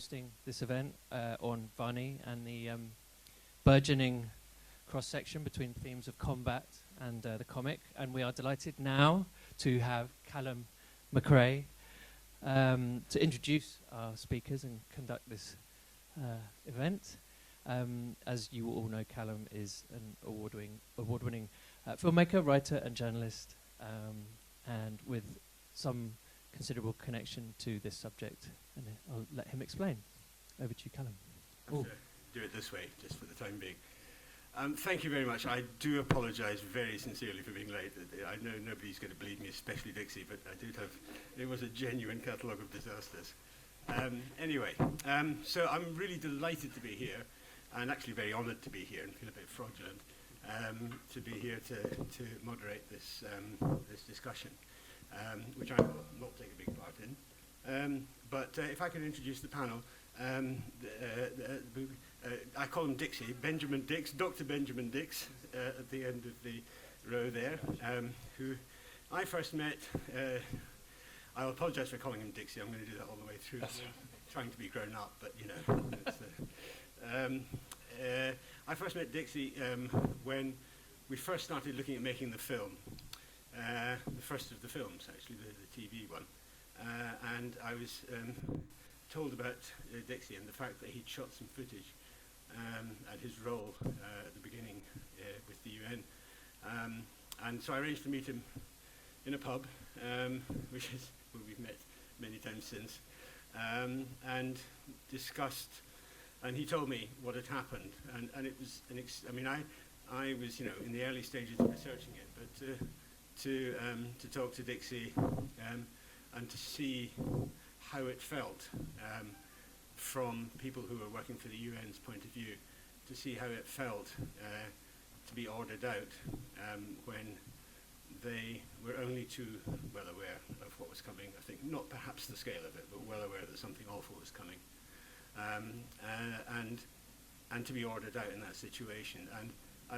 hosting this event on Vanni and the burgeoning cross-section between themes of combat and the comic. And we are delighted now to have Callum Mccrae to introduce our speakers and conduct this event. As you all know, Callum is an award-winning filmmaker, writer and journalist, and with some considerable connection to this subject. And I'll let him explain. Over to you, Callum. I'll do it this way, just for the time being. Thank you very much. I do apologise very sincerely for being late. I know nobody's going to believe me, especially Dixie, but it was a genuine catalogue of disasters. Anyway, so I'm really delighted to be here, and actually very honoured to be here, and feel a bit fraudulent, to be here to moderate this discussion, which I will not take a big part in. But if I could introduce the panel, I call him Dixie, Benjamin Dix, Dr. Benjamin Dix, at the end of the row there, who I first met. I'll apologise for calling him Dixie. I'm going to do that all the way through. Trying to be grown up, but you know. I first met Dixie when we first started looking at making the film, the first of the films, actually, the TV one. And I was told about Dixie and the fact that he'd shot some footage and his role at the beginning with the UN. And so I arranged to meet him in a pub, which is where we've met many times since, and discussed, and he told me what had happened. And it was, I was, you know, in the early stages of researching it, but to talk to Dixie and to see how it felt from people who were working for the UN's point of view, to see how it felt to be ordered out when they were only too well aware of what was coming. I think not perhaps the scale of it, but well aware that something awful was coming, and to be ordered out in that situation. And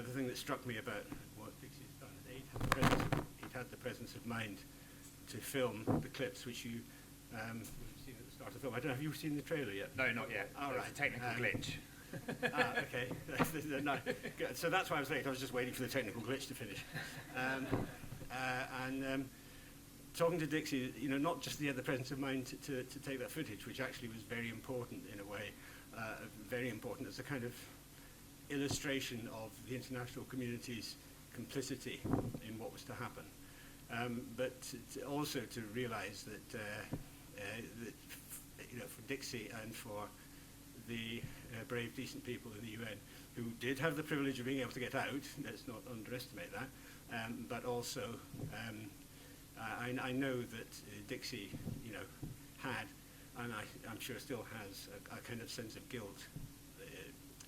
the thing that struck me about what Dixie's done is he'd had the presence of mind to film the clips which you've seen at the start of the film. I don't know, have you seen the trailer yet? No, not yet. All right. A technical glitch. Okay. No, so that's why I was late. I was just waiting for the technical glitch to finish. Talking to Dixie, you know, not just he had the presence of mind to take that footage, which actually was very important in a way, very important as a kind of illustration of the international community's complicity in what was to happen. But also to realise that, you know, for Dixie and for the brave, decent people in the UN who did have the privilege of being able to get out, let's not underestimate that, but also I know that Dixie, you know, had, and I'm sure still has, a kind of sense of guilt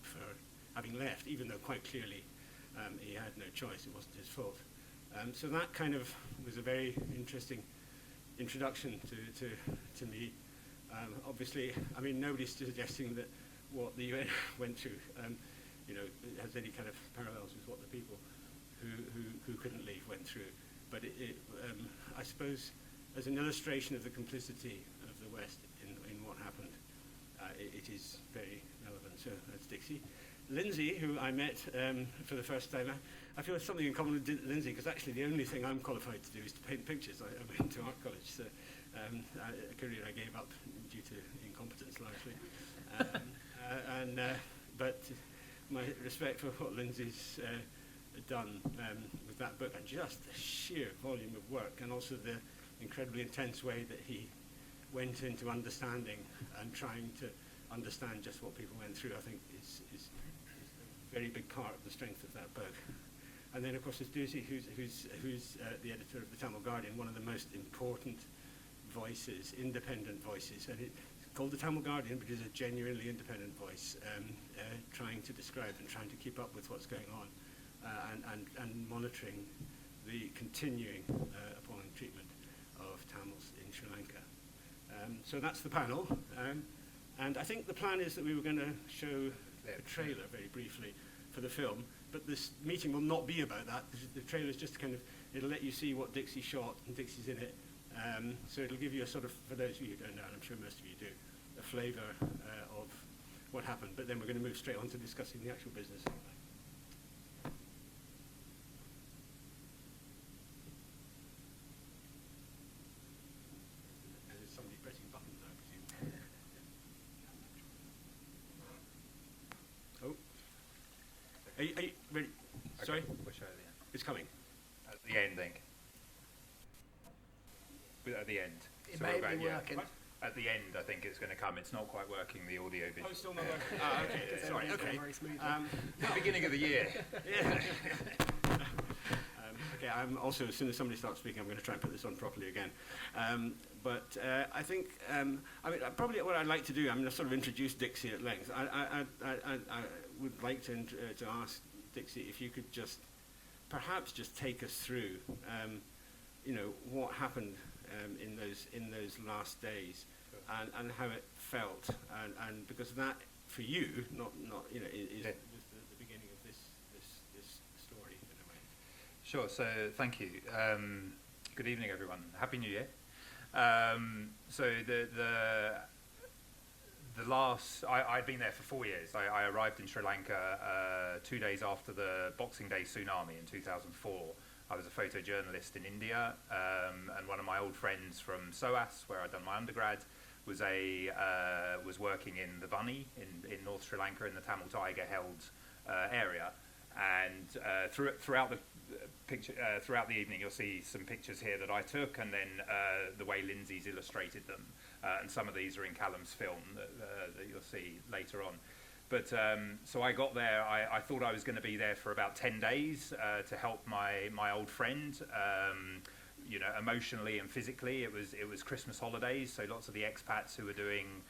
for having left, even though quite clearly he had no choice, it wasn't his fault. So that kind of was a very interesting introduction to me. Obviously, I mean, nobody's suggesting that what the UN went through, you know, has any kind of parallels with what the people who couldn't leave went through. But I suppose, as an illustration of the complicity of the West in what happened, it is very relevant. So that's Dixie. Lyndsay, who I met for the first time, I feel there's something in common with Lyndsay, because actually the only thing I'm qualified to do is to paint pictures. I went to art college, so a career I gave up due to incompetence largely. But my respect for what Lyndsay's done with that book, and just the sheer volume of work, and also the incredibly intense way that he went into understanding and trying to understand just what people went through, I think is a very big part of the strength of that book. And then, of course, there's Thusiyan, who's the editor of the Tamil Guardian, one of the most important voices, independent voices. And it's called the Tamil Guardian, but it's a genuinely independent voice, trying to describe and trying to keep up with what's going on, and monitoring the continuing appalling treatment of Tamils in Sri Lanka. So that's the panel. And I think the plan is that we were going to show a trailer very briefly for the film, but this meeting will not be about that. The trailer is just kind of, it'll let you see what Dixie shot, and Dixie's in it. So it'll give you a sort of, for those of you who don't know, and I'm sure most of you do, a flavour of what happened, but then we're going to move straight on to discussing the actual business. And there's somebody pressing buttons, I presume. Oh. Are you ready? Okay. Sorry? We'll show you at the end. It's coming. At the end, I think. At the end. It So may we're be about- yeah. working. At the end, I think it's going to come. It's not quite working, the audio bit. Oh, it's still not working. Okay. Sorry. Okay. Very smoothly. The beginning of the year. Yeah. Okay, I'm also, as soon as somebody starts speaking, I'm going to try and put this on properly again. But I think, probably what I'd like to do, I'm going to sort of introduce Dixie at length. I would like to ask Dixie if you could perhaps just take us through, what happened in those last days, and how it felt, and because that, for you, not is the beginning of this story in a way. Sure, so thank you. Good evening, everyone. Happy New Year. So the last, I'd been there for 4 years. I arrived in Sri Lanka 2 days after the Boxing Day tsunami in 2004. I was a photojournalist in India, and one of my old friends from SOAS, where I'd done my undergrad, was working in the Vanni in North Sri Lanka in the Tamil Tiger held area. And throughout the evening, you'll see some pictures here that I took, and then the way Lyndsay's illustrated them. And some of these are in Callum's film that you'll see later on. But so I got there. I thought I was going to be there for about 10 days to help my old friend, emotionally and physically. It was Christmas holidays, so lots of the expats who were doing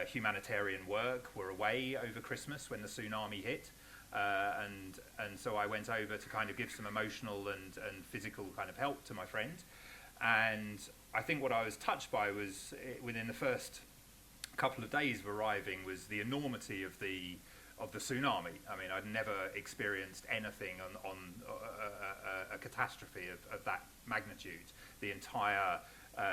humanitarian work were away over Christmas when the tsunami hit. And so I went over to kind of give some emotional and physical kind of help to my friend. And I think what I was touched by was within the first couple of days of arriving was the enormity of the tsunami. I mean, I'd never experienced anything on a catastrophe of that magnitude. The entire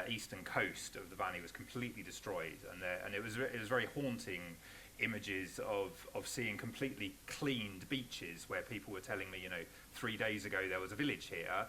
eastern coast of the Vanni was completely destroyed, and it was very haunting images of seeing completely cleaned beaches where people were telling me, 3 days ago there was a village here,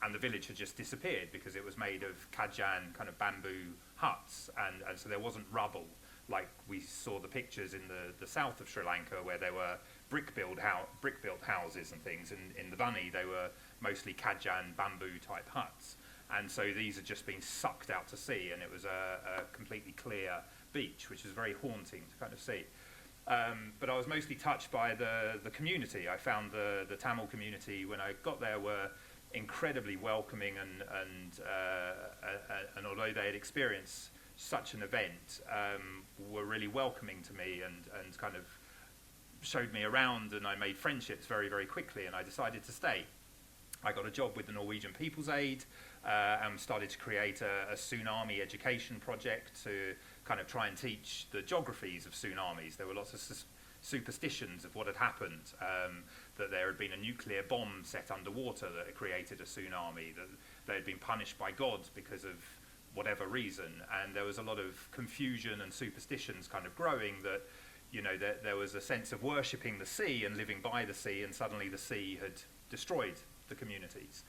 and the village had just disappeared because it was made of kajan kind of bamboo huts, and so there wasn't rubble like we saw the pictures in the south of Sri Lanka where there were brick-built houses and things. In the Vanni they were mostly kajan bamboo type huts, and so these had just been sucked out to sea, and it was a completely clear beach, which was very haunting to kind of see. But I was mostly touched by the community. I found the Tamil community when I got there were incredibly welcoming, and although they had experienced such an event, were really welcoming to me and kind of showed me around, and I made friendships very, very quickly, and I decided to stay. I got a job with the Norwegian People's Aid and started to create a tsunami education project to kind of try and teach the geographies of tsunamis. There were lots of superstitions of what had happened, that there had been a nuclear bomb set underwater that had created a tsunami, that they had been punished by God because of whatever reason, and there was a lot of confusion and superstitions kind of growing that, there was a sense of worshipping the sea and living by the sea, and suddenly the sea had destroyed the communities.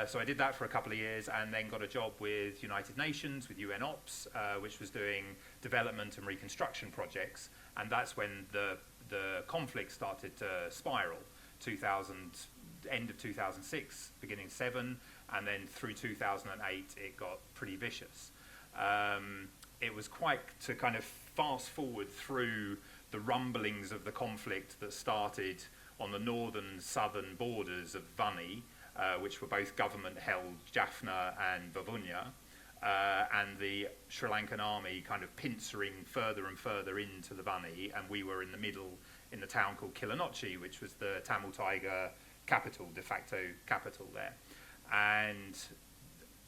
So I did that for a couple of years, and then got a job with United Nations, with UN Ops, which was doing development and reconstruction projects, and that's when the conflict started to spiral. End of 2006, beginning 7, and then through 2008 it got pretty vicious. It was quite to kind of fast forward through the rumblings of the conflict that started on the northern southern borders of Vanni, which were both government-held Jaffna and Vavunya, and the Sri Lankan army kind of pincering further and further into the Vanni, and we were in the middle in the town called Kilinochchi, which was the Tamil Tiger capital, de facto capital there. And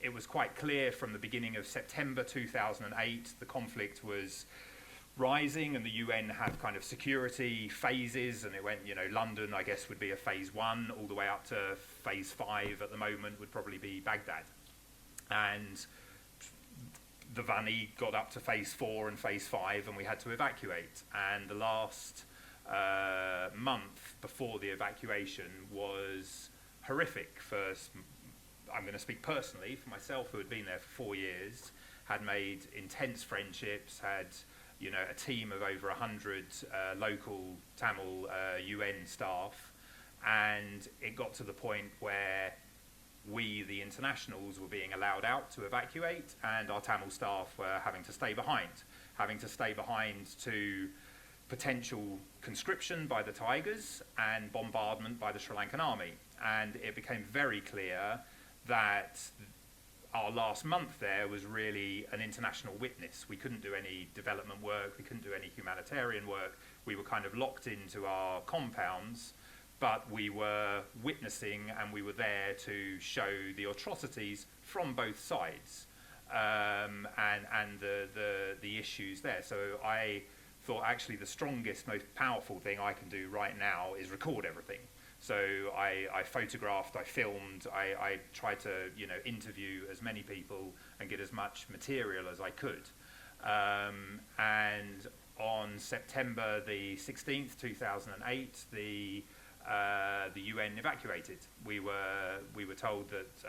it was quite clear from the beginning of September 2008, the conflict was rising, and the UN had kind of security phases, and it went, London, I guess, would be a phase 1, all the way up to phase 5 at the moment would probably be Baghdad. And the Vanni got up to phase 4 and phase 5, and we had to evacuate. And the last month before the evacuation was horrific. I'm going to speak personally for myself, who had been there for 4 years, had made intense friendships, had a team of over 100 local Tamil UN staff, and it got to the point where we, the internationals, were being allowed out to evacuate, and our Tamil staff were having to stay behind to potential conscription by the Tigers and bombardment by the Sri Lankan army. And it became very clear that our last month there was really an international witness. We couldn't do any development work, we couldn't do any humanitarian work. We were kind of locked into our compounds, but we were witnessing, and we were there to show the atrocities from both sides, and the issues there. So I thought actually the strongest, most powerful thing I can do right now is record everything. So I photographed, I filmed, I tried to interview as many people and get as much material as I could. And on September the 16th, 2008, the UN evacuated. We were told that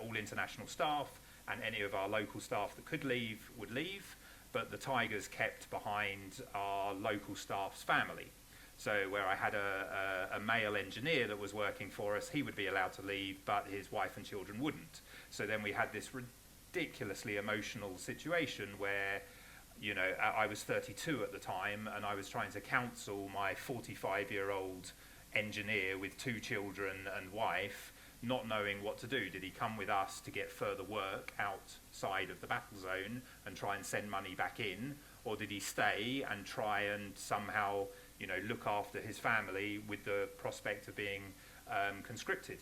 all international staff and any of our local staff that could leave would leave, but the Tigers kept behind our local staff's family. So where I had a male engineer that was working for us, he would be allowed to leave, but his wife and children wouldn't. So then we had this ridiculously emotional situation where, I was 32 at the time, and I was trying to counsel my 45-year-old engineer with 2 children and wife, not knowing what to do. Did he come with us to get further work outside of the battle zone and try and send money back in, or did he stay and try and somehow look after his family with the prospect of being conscripted?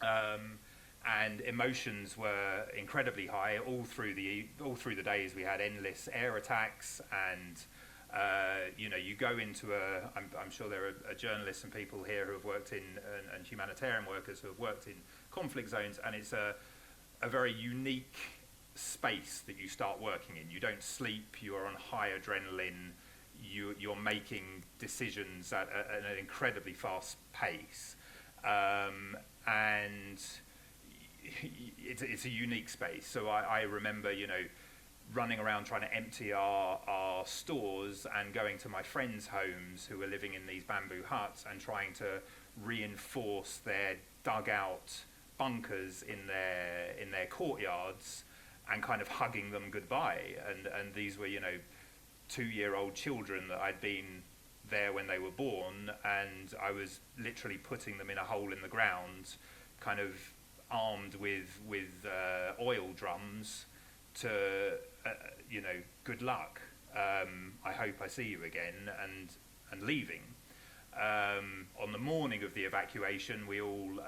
And emotions were incredibly high all through the days. We had endless air attacks, and you go into I'm sure there are journalists and people here who have worked in and humanitarian workers who have worked in conflict zones, and it's a very unique space that you start working in. You don't sleep. You are on high adrenaline. You're making decisions at an incredibly fast pace, and it's a unique space. So I remember, running around trying to empty our stores and going to my friends' homes who were living in these bamboo huts and trying to reinforce their dugout bunkers in their courtyards and kind of hugging them goodbye. And these were, 2-year-old children that I'd been there when they were born, and I was literally putting them in a hole in the ground, kind of armed with oil drums to, good luck. I hope I see you again, and leaving. On the morning of the evacuation, we all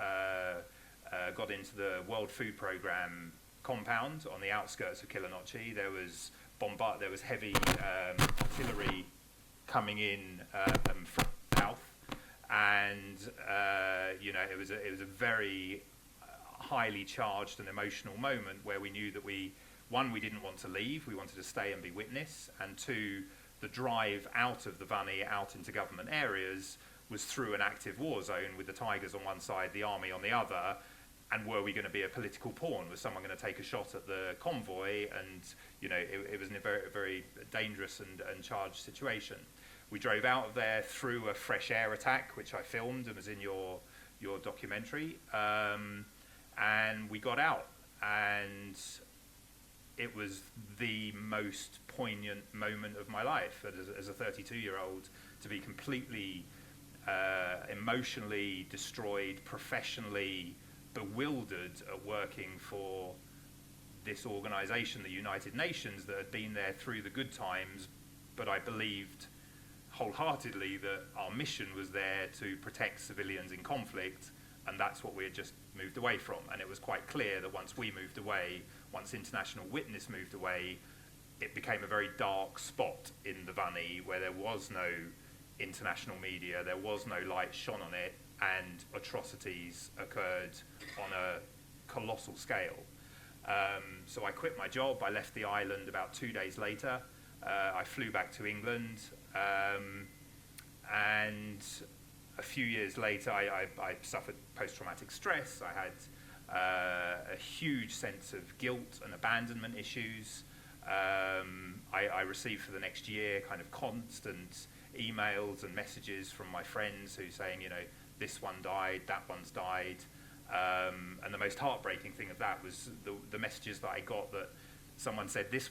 got into the World Food Programme compound on the outskirts of Kilinochchi. There was heavy artillery coming in from the south, and it was a very highly charged and emotional moment where we knew that we didn't want to leave, we wanted to stay and be witness, and 2, the drive out of the Vanni, out into government areas, was through an active war zone with the Tigers on one side, the army on the other. And were we going to be a political pawn? Was someone going to take a shot at the convoy? And it was a very, very dangerous and charged situation. We drove out of there through a fresh air attack, which I filmed and was in your documentary, and we got out, and it was the most poignant moment of my life as a 32-year-old, to be completely emotionally destroyed, professionally bewildered at working for this organisation, the United Nations, that had been there through the good times, but I believed wholeheartedly that our mission was there to protect civilians in conflict, and that's what we had just moved away from. And it was quite clear that once we moved away, once International Witness moved away, it became a very dark spot in the Vanni where there was no international media, there was no light shone on it, and atrocities occurred on a colossal scale. So I quit my job. I left the island about 2 days later. I flew back to England, and a few years later, I suffered post-traumatic stress. I had a huge sense of guilt and abandonment issues. I received for the next year kind of constant emails and messages from my friends who saying, you know, this one died, that one's died. And the most heartbreaking thing of that was the messages that I got that someone said, this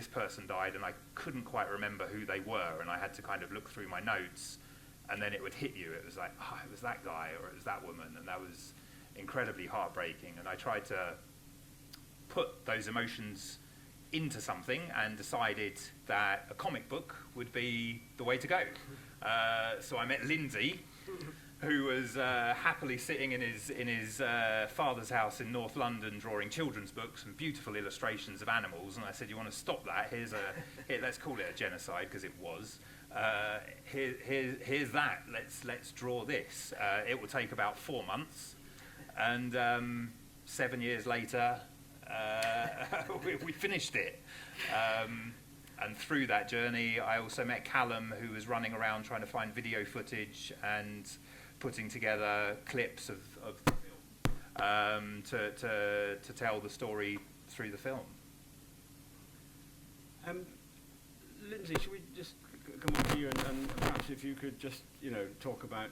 person died, and I couldn't quite remember who they were, and I had to kind of look through my notes, and then it would hit you. It was like, oh, it was that guy, or it was that woman, and that was incredibly heartbreaking. And I tried to put those emotions into something and decided that a comic book would be the way to go. So I met Lyndsay, who was happily sitting in his father's house in North London drawing children's books and beautiful illustrations of animals. And I said, you want to stop that? Here, let's call it a genocide, because it was. Here's that. Let's draw this. It will take about 4 months. And 7 years later, we finished it. And through that journey, I also met Callum, who was running around trying to find video footage and putting together clips of the film to tell the story through the film. Lyndsay, should we just come on to you and perhaps if you could just, you know, talk about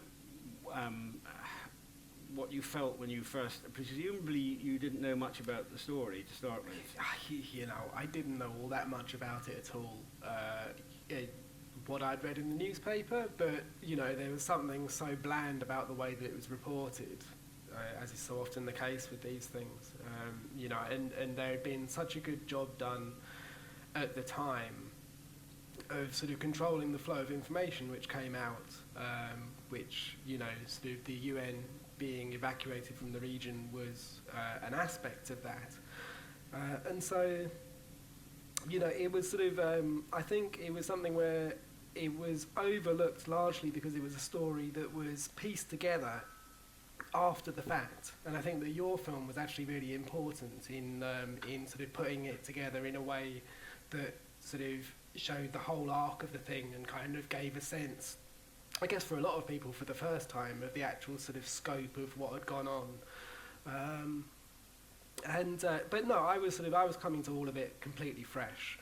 what you felt when you first, presumably you didn't know much about the story to start with. You know, I didn't know all that much about it at all. What I'd read in the newspaper, but, you know, there was something so bland about the way that it was reported, as is so often the case with these things. You know, and there had been such a good job done at the time of sort of controlling the flow of information which came out, which, you know, sort of the UN being evacuated from the region was an aspect of that. And so, you know, it was sort of, I think it was something where it was overlooked largely because it was a story that was pieced together after the fact. And I think that your film was actually really important in sort of putting it together in a way that sort of showed the whole arc of the thing and kind of gave a sense, I guess for a lot of people for the first time, of the actual sort of scope of what had gone on. But no, I was coming to all of it completely fresh.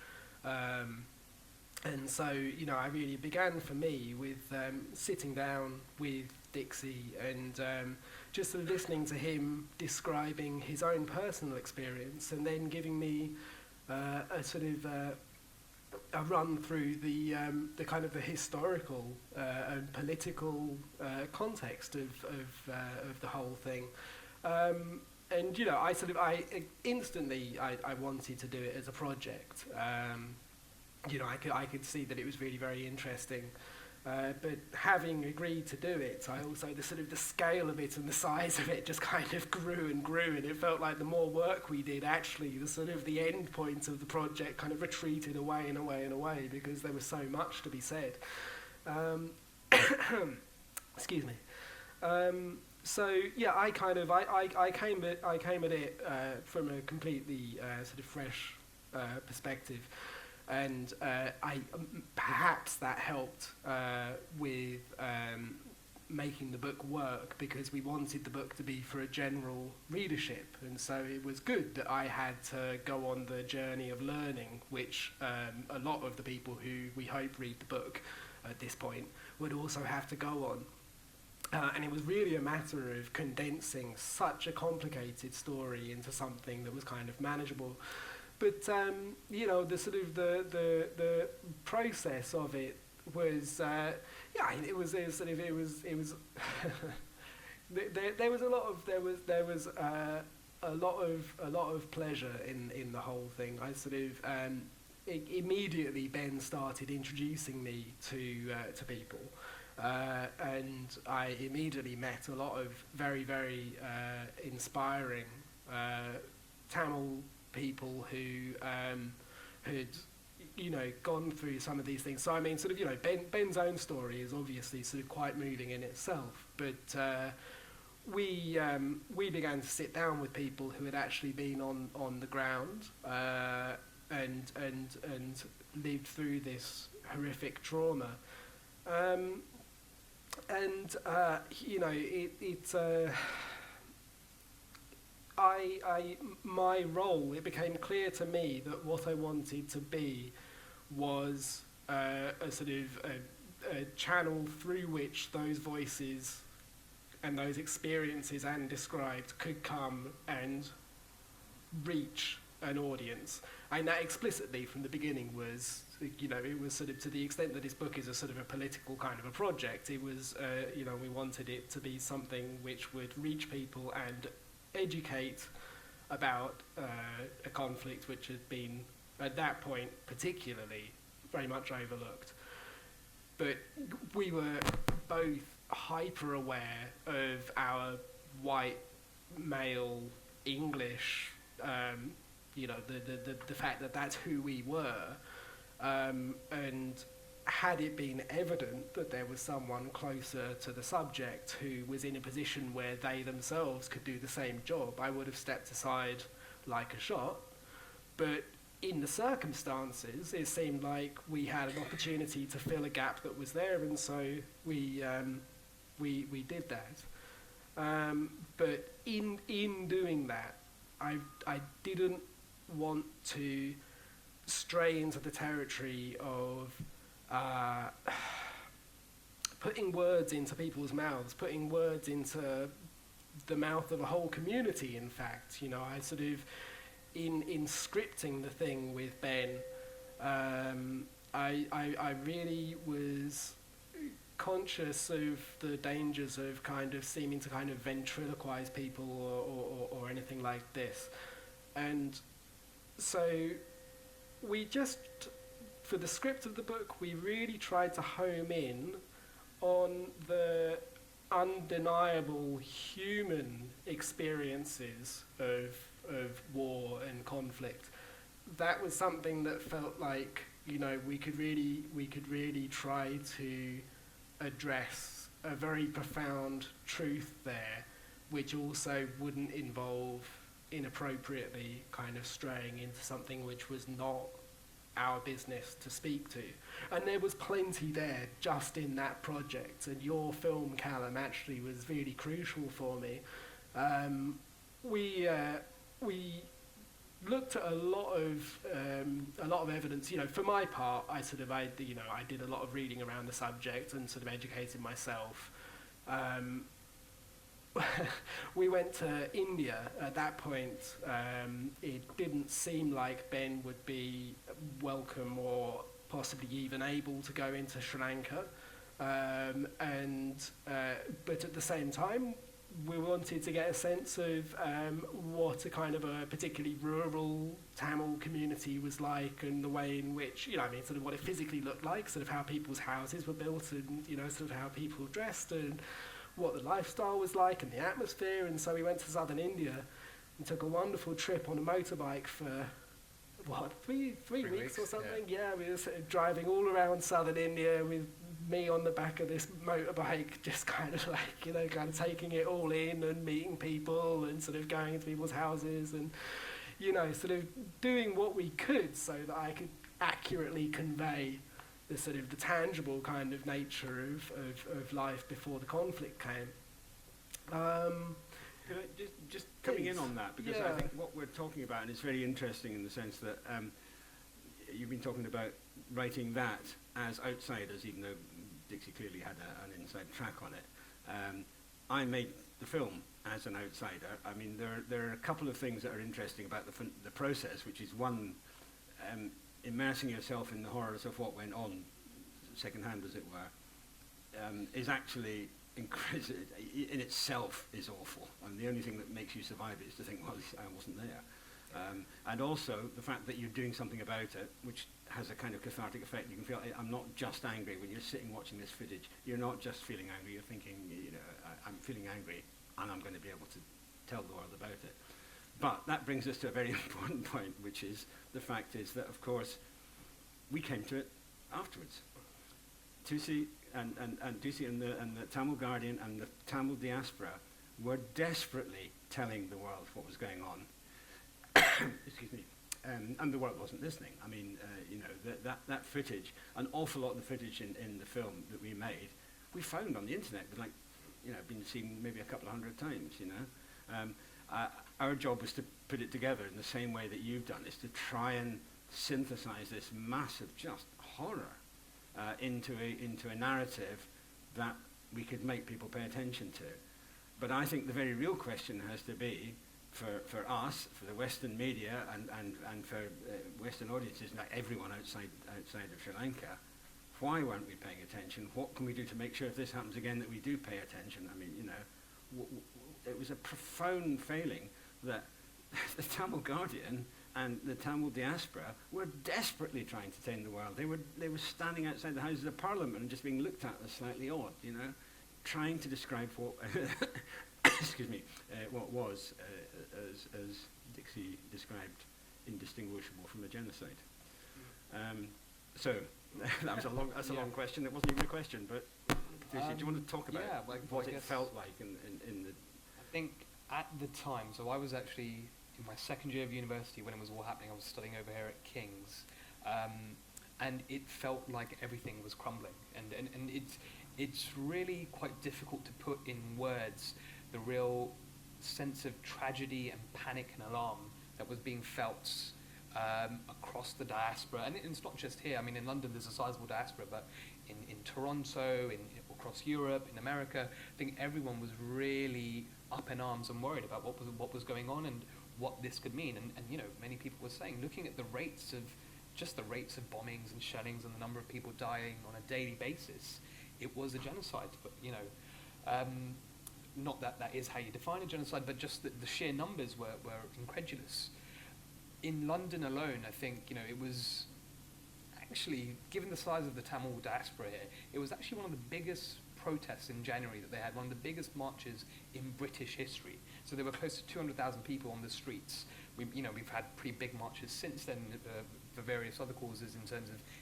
And so, you know, I really began for me with sitting down with Dixie and just sort of listening to him describing his own personal experience and then giving me a sort of a run through the kind of the historical and political context of the whole thing. And, you know, I instantly wanted to do it as a project. You know, I could see that it was really very interesting. But having agreed to do it, I also, the scale of it and the size of it just kind of grew and grew, and it felt like the more work we did, actually, the end point of the project kind of retreated away and away and away because there was so much to be said. Excuse me. So yeah, I came at it from a completely sort of fresh perspective. And perhaps that helped with making the book work because we wanted the book to be for a general readership. And so it was good that I had to go on the journey of learning, which a lot of the people who we hope read the book at this point would also have to go on. And it was really a matter of condensing such a complicated story into something that was kind of manageable. But you know, the sort of the process of it was there was a lot of pleasure in the whole thing. I sort of immediately Ben started introducing me to people, and I immediately met a lot of very inspiring Tamil people who had, you know, gone through some of these things. So I mean, sort of, you know, Ben's own story is obviously sort of quite moving in itself, but we began to sit down with people who had actually been on the ground and lived through this horrific trauma. My role, it became clear to me that what I wanted to be was a sort of a channel through which those voices and those experiences and described could come and reach an audience. And that explicitly from the beginning was, it was sort of to the extent that this book is a sort of a political kind of a project, it was, we wanted it to be something which would reach people and educate about a conflict which had been, at that point particularly, very much overlooked. But we were both hyper aware of our white male English, the fact that that's who we were, and had it been evident that there was someone closer to the subject who was in a position where they themselves could do the same job, I would have stepped aside like a shot. But in the circumstances, it seemed like we had an opportunity to fill a gap that was there, and so we did that. But in doing that, I didn't want to stray into the territory of putting words into people's mouths, putting words into the mouth of a whole community, in fact. I sort of, in scripting the thing with Ben, I really was conscious of the dangers of kind of seeming to kind of ventriloquize people or anything like this. And so we just, for the script of the book, we really tried to home in on the undeniable human experiences of war and conflict. That was something that felt like, we could really try to address a very profound truth there, which also wouldn't involve inappropriately kind of straying into something which was not our business to speak to. And there was plenty there just in that project, and your film, Callum, actually was really crucial for me. We looked at a lot of evidence. For my part, I did a lot of reading around the subject and sort of educated myself. We went to India at that point. It didn't seem like Ben would be welcome or possibly even able to go into Sri Lanka. But at the same time, we wanted to get a sense of what a kind of a particularly rural Tamil community was like, and the way in which, sort of what it physically looked like, sort of how people's houses were built, and, sort of how people dressed, and what the lifestyle was like, and the atmosphere. And so we went to southern India and took a wonderful trip on a motorbike for, three weeks or something? Yeah, we were sort of driving all around southern India with me on the back of this motorbike, just kind of like, kind of taking it all in and meeting people and sort of going into people's houses and, sort of doing what we could so that I could accurately convey the sort of the tangible kind of nature of life before the conflict came. Can I just coming in on that, because I think what we're talking about, and it's very interesting in the sense that you've been talking about writing that as outsiders, even though Dixie clearly had an inside track on it. I made the film as an outsider. I mean, there are a couple of things that are interesting about the process, which is one, immersing yourself in the horrors of what went on, secondhand as it were, is actually in itself is awful. And the only thing that makes you survive it is to think, well, I wasn't there. And also the fact that you're doing something about it, which has a kind of cathartic effect. You can feel, I'm not just angry. When you're sitting watching this footage, you're not just feeling angry, you're thinking, I'm feeling angry, and I'm going to be able to tell the world about it. But that brings us to a very important point, which is the fact is that, of course, we came to it afterwards. Thusiyan and the Tamil Guardian and the Tamil diaspora were desperately telling the world what was going on. Excuse me. And the world wasn't listening. I mean, that footage, an awful lot of the footage in the film that we made, we found on the internet, but been seen maybe a couple of hundred times, Our job was to put it together in the same way that you've done, is to try and synthesize this massive just horror into a narrative that we could make people pay attention to. But I think the very real question has to be, for us, for the Western media, and for Western audiences, like everyone outside of Sri Lanka, why weren't we paying attention? What can we do to make sure if this happens again that we do pay attention? I mean, it was a profound failing that the Tamil Guardian and the Tamil diaspora were desperately trying to tame the world. They were standing outside the Houses of Parliament and just being looked at as slightly odd, trying to describe what, excuse me, what was, as Dixie described, indistinguishable from a genocide. So that's a long question. It wasn't even a question, but Thusiyan, do you want to talk about what it felt like in the? I think at the time, so I was actually in my second year of university when it was all happening. I was studying over here at King's, and it felt like everything was crumbling, and it's really quite difficult to put in words the real sense of tragedy and panic and alarm that was being felt across the diaspora. And it's not just here. I mean, in London there's a sizable diaspora, but in Toronto, across Europe, in America, I think everyone was really up in arms and worried about what was going on and what this could mean. And many people were saying, looking at the rates of bombings and shellings and the number of people dying on a daily basis, it was a genocide. But not that is how you define a genocide, but just the sheer numbers were incredulous. In London alone, I think it was actually, given the size of the Tamil diaspora here, it was actually one of the biggest protests in January that they had, one of the biggest marches in British history. So there were close to 200,000 people on the streets. We've had pretty big marches since then for various other causes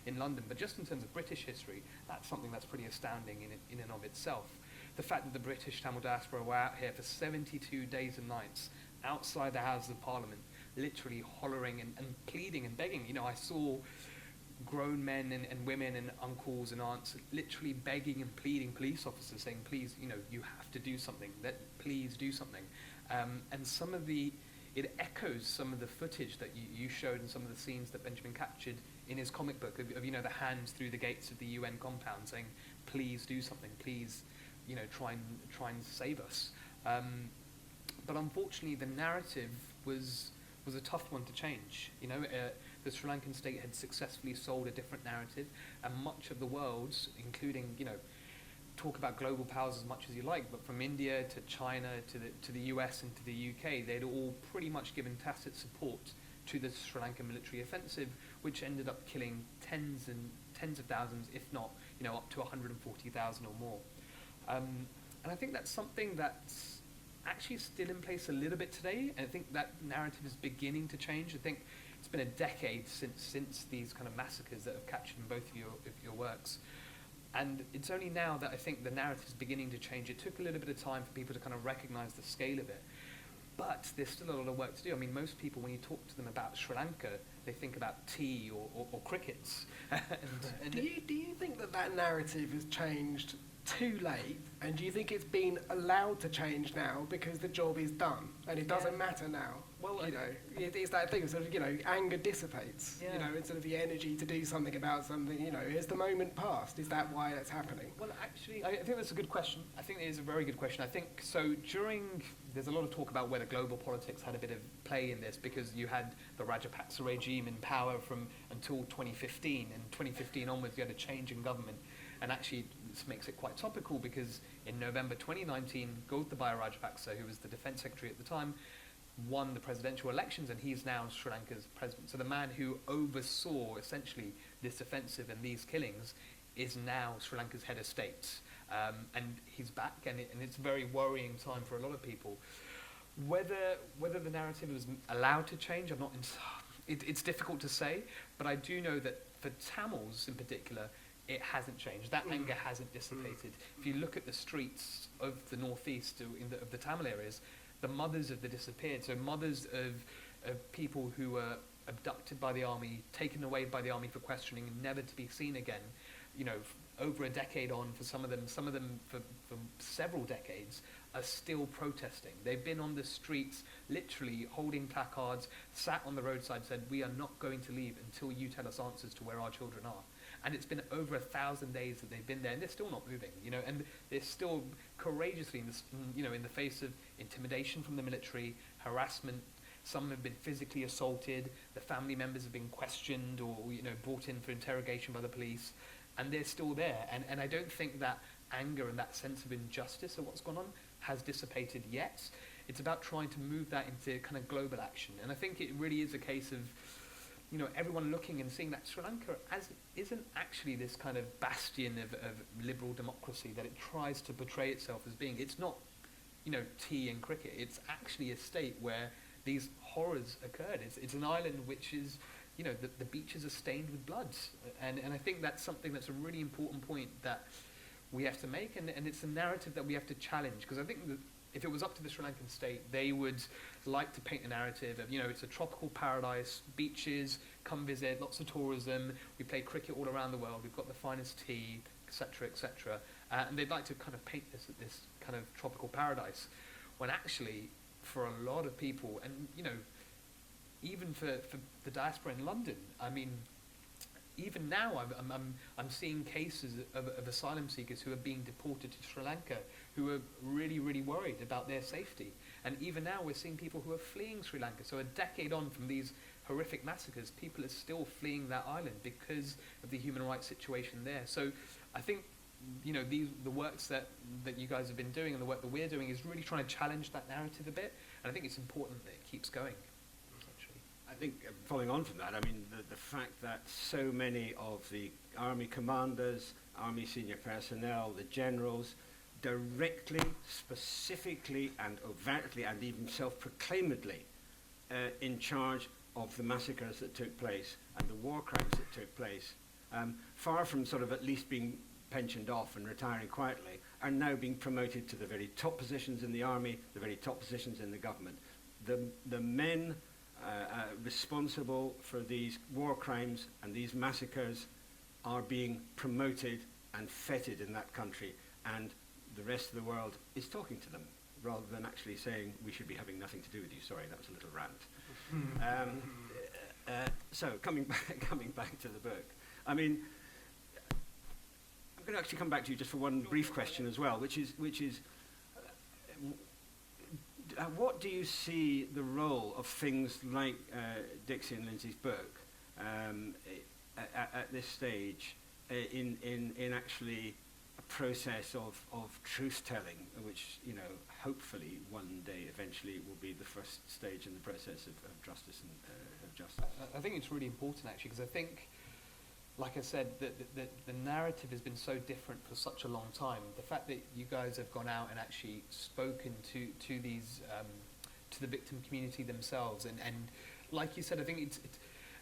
in London, but just in terms of British history, that's something that's pretty astounding in and of itself. The fact that the British Tamil diaspora were out here for 72 days and nights outside the Houses of Parliament, literally hollering and pleading and begging. I saw grown men and women and uncles and aunts literally begging and pleading police officers, saying, please, you have to do something, please do something. And it echoes some of the footage that you showed and some of the scenes that Benjamin captured in his comic book of the hands through the gates of the UN compound saying, please do something, please, try and save us. But unfortunately, the narrative was a tough one to change. The Sri Lankan state had successfully sold a different narrative, and much of the world, including, talk about global powers as much as you like, but from India to China to the US and to the UK, they'd all pretty much given tacit support to the Sri Lankan military offensive, which ended up killing tens of thousands, if not, up to 140,000 or more. And I think that's something that's actually still in place a little bit today, and I think that narrative is beginning to change. I think it's been a decade since these kind of massacres that have captured in both of your works. And it's only now that I think the narrative is beginning to change. It took a little bit of time for people to kind of recognize the scale of it. But there's still a lot of work to do. I mean, most people, when you talk to them about Sri Lanka, they think about tea or crickets. Do you think that narrative has changed too late, and do you think it's been allowed to change now because the job is done and it doesn't matter now? Well, it's that thing, sort of, anger dissipates, and sort of the energy to do something about something, is the moment past? Is that why that's happening? Well, actually, I think that's a good question. I think it is a very good question. I think, so there's a lot of talk about whether global politics had a bit of play in this, because you had the Rajapaksa regime in power until 2015, and 2015 onwards you had a change in government. And actually, this makes it quite topical, because in November 2019, Gotabaya Rajapaksa, who was the defense secretary at the time, won the presidential elections, and he's now Sri Lanka's president. So the man who oversaw, essentially, this offensive and these killings is now Sri Lanka's head of state. And he's back, and it's a very worrying time for a lot of people. Whether the narrative was allowed to change, it's difficult to say, but I do know that for Tamils in particular, it hasn't changed. That anger hasn't dissipated. If you look at the streets of the northeast, of the Tamil areas, the mothers of the disappeared, so mothers of people who were abducted by the army, taken away by the army for questioning, and never to be seen again, over a decade on for some of them for several decades, are still protesting. They've been on the streets, literally holding placards, sat on the roadside, said, "We are not going to leave until you tell us answers to where our children are." And it's been over 1,000 days that they've been there, and they're still not moving, and they're still courageously, in the face of intimidation from the military, harassment. Some have been physically assaulted. The family members have been questioned or, brought in for interrogation by the police, and they're still there. And I don't think that anger and that sense of injustice of what's gone on has dissipated yet. It's about trying to move that into kind of global action. And I think it really is a case of, everyone looking and seeing that Sri Lanka isn't actually this kind of bastion of liberal democracy that it tries to portray itself as being. It's not, tea and cricket. It's actually a state where these horrors occurred. It's an island which is, the beaches are stained with blood. And I think that's something that's a really important point that we have to make, and it's a narrative that we have to challenge, because I think that if it was up to the Sri Lankan state, they would like to paint a narrative of, it's a tropical paradise, beaches, come visit, lots of tourism, we play cricket all around the world, we've got the finest tea, etc., etc. And they'd like to kind of paint this kind of tropical paradise, when actually, for a lot of people, and, even for the diaspora in London, I mean, even now, I'm seeing cases of asylum seekers who are being deported to Sri Lanka, who are really, really worried about their safety. And even now, we're seeing people who are fleeing Sri Lanka. So a decade on from these horrific massacres, people are still fleeing that island because of the human rights situation there. So I think, the works that you guys have been doing and the work that we're doing is really trying to challenge that narrative a bit. And I think it's important that it keeps going. I think, following on from that, I mean, the fact that so many of the army commanders, army senior personnel, the generals, directly, specifically, and overtly, and even self-proclaimedly in charge of the massacres that took place and the war crimes that took place, far from sort of at least being pensioned off and retiring quietly, are now being promoted to the very top positions in the army, the very top positions in the government. The men responsible for these war crimes and these massacres are being promoted and feted in that country, and the rest of the world is talking to them rather than actually saying we should be having nothing to do with you. Sorry, that was a little rant. So coming back to the book, I mean, I'm going to actually come back to you just for one brief question as well, which is what do you see the role of things like Dixie and Lyndsay's book at this stage in actually a process of truth-telling, which, hopefully one day eventually will be the first stage in the process of justice and of justice? I think it's really important, actually, because I think, like I said, the narrative has been so different for such a long time. The fact that you guys have gone out and actually spoken to these to the victim community themselves, and like you said, I think it's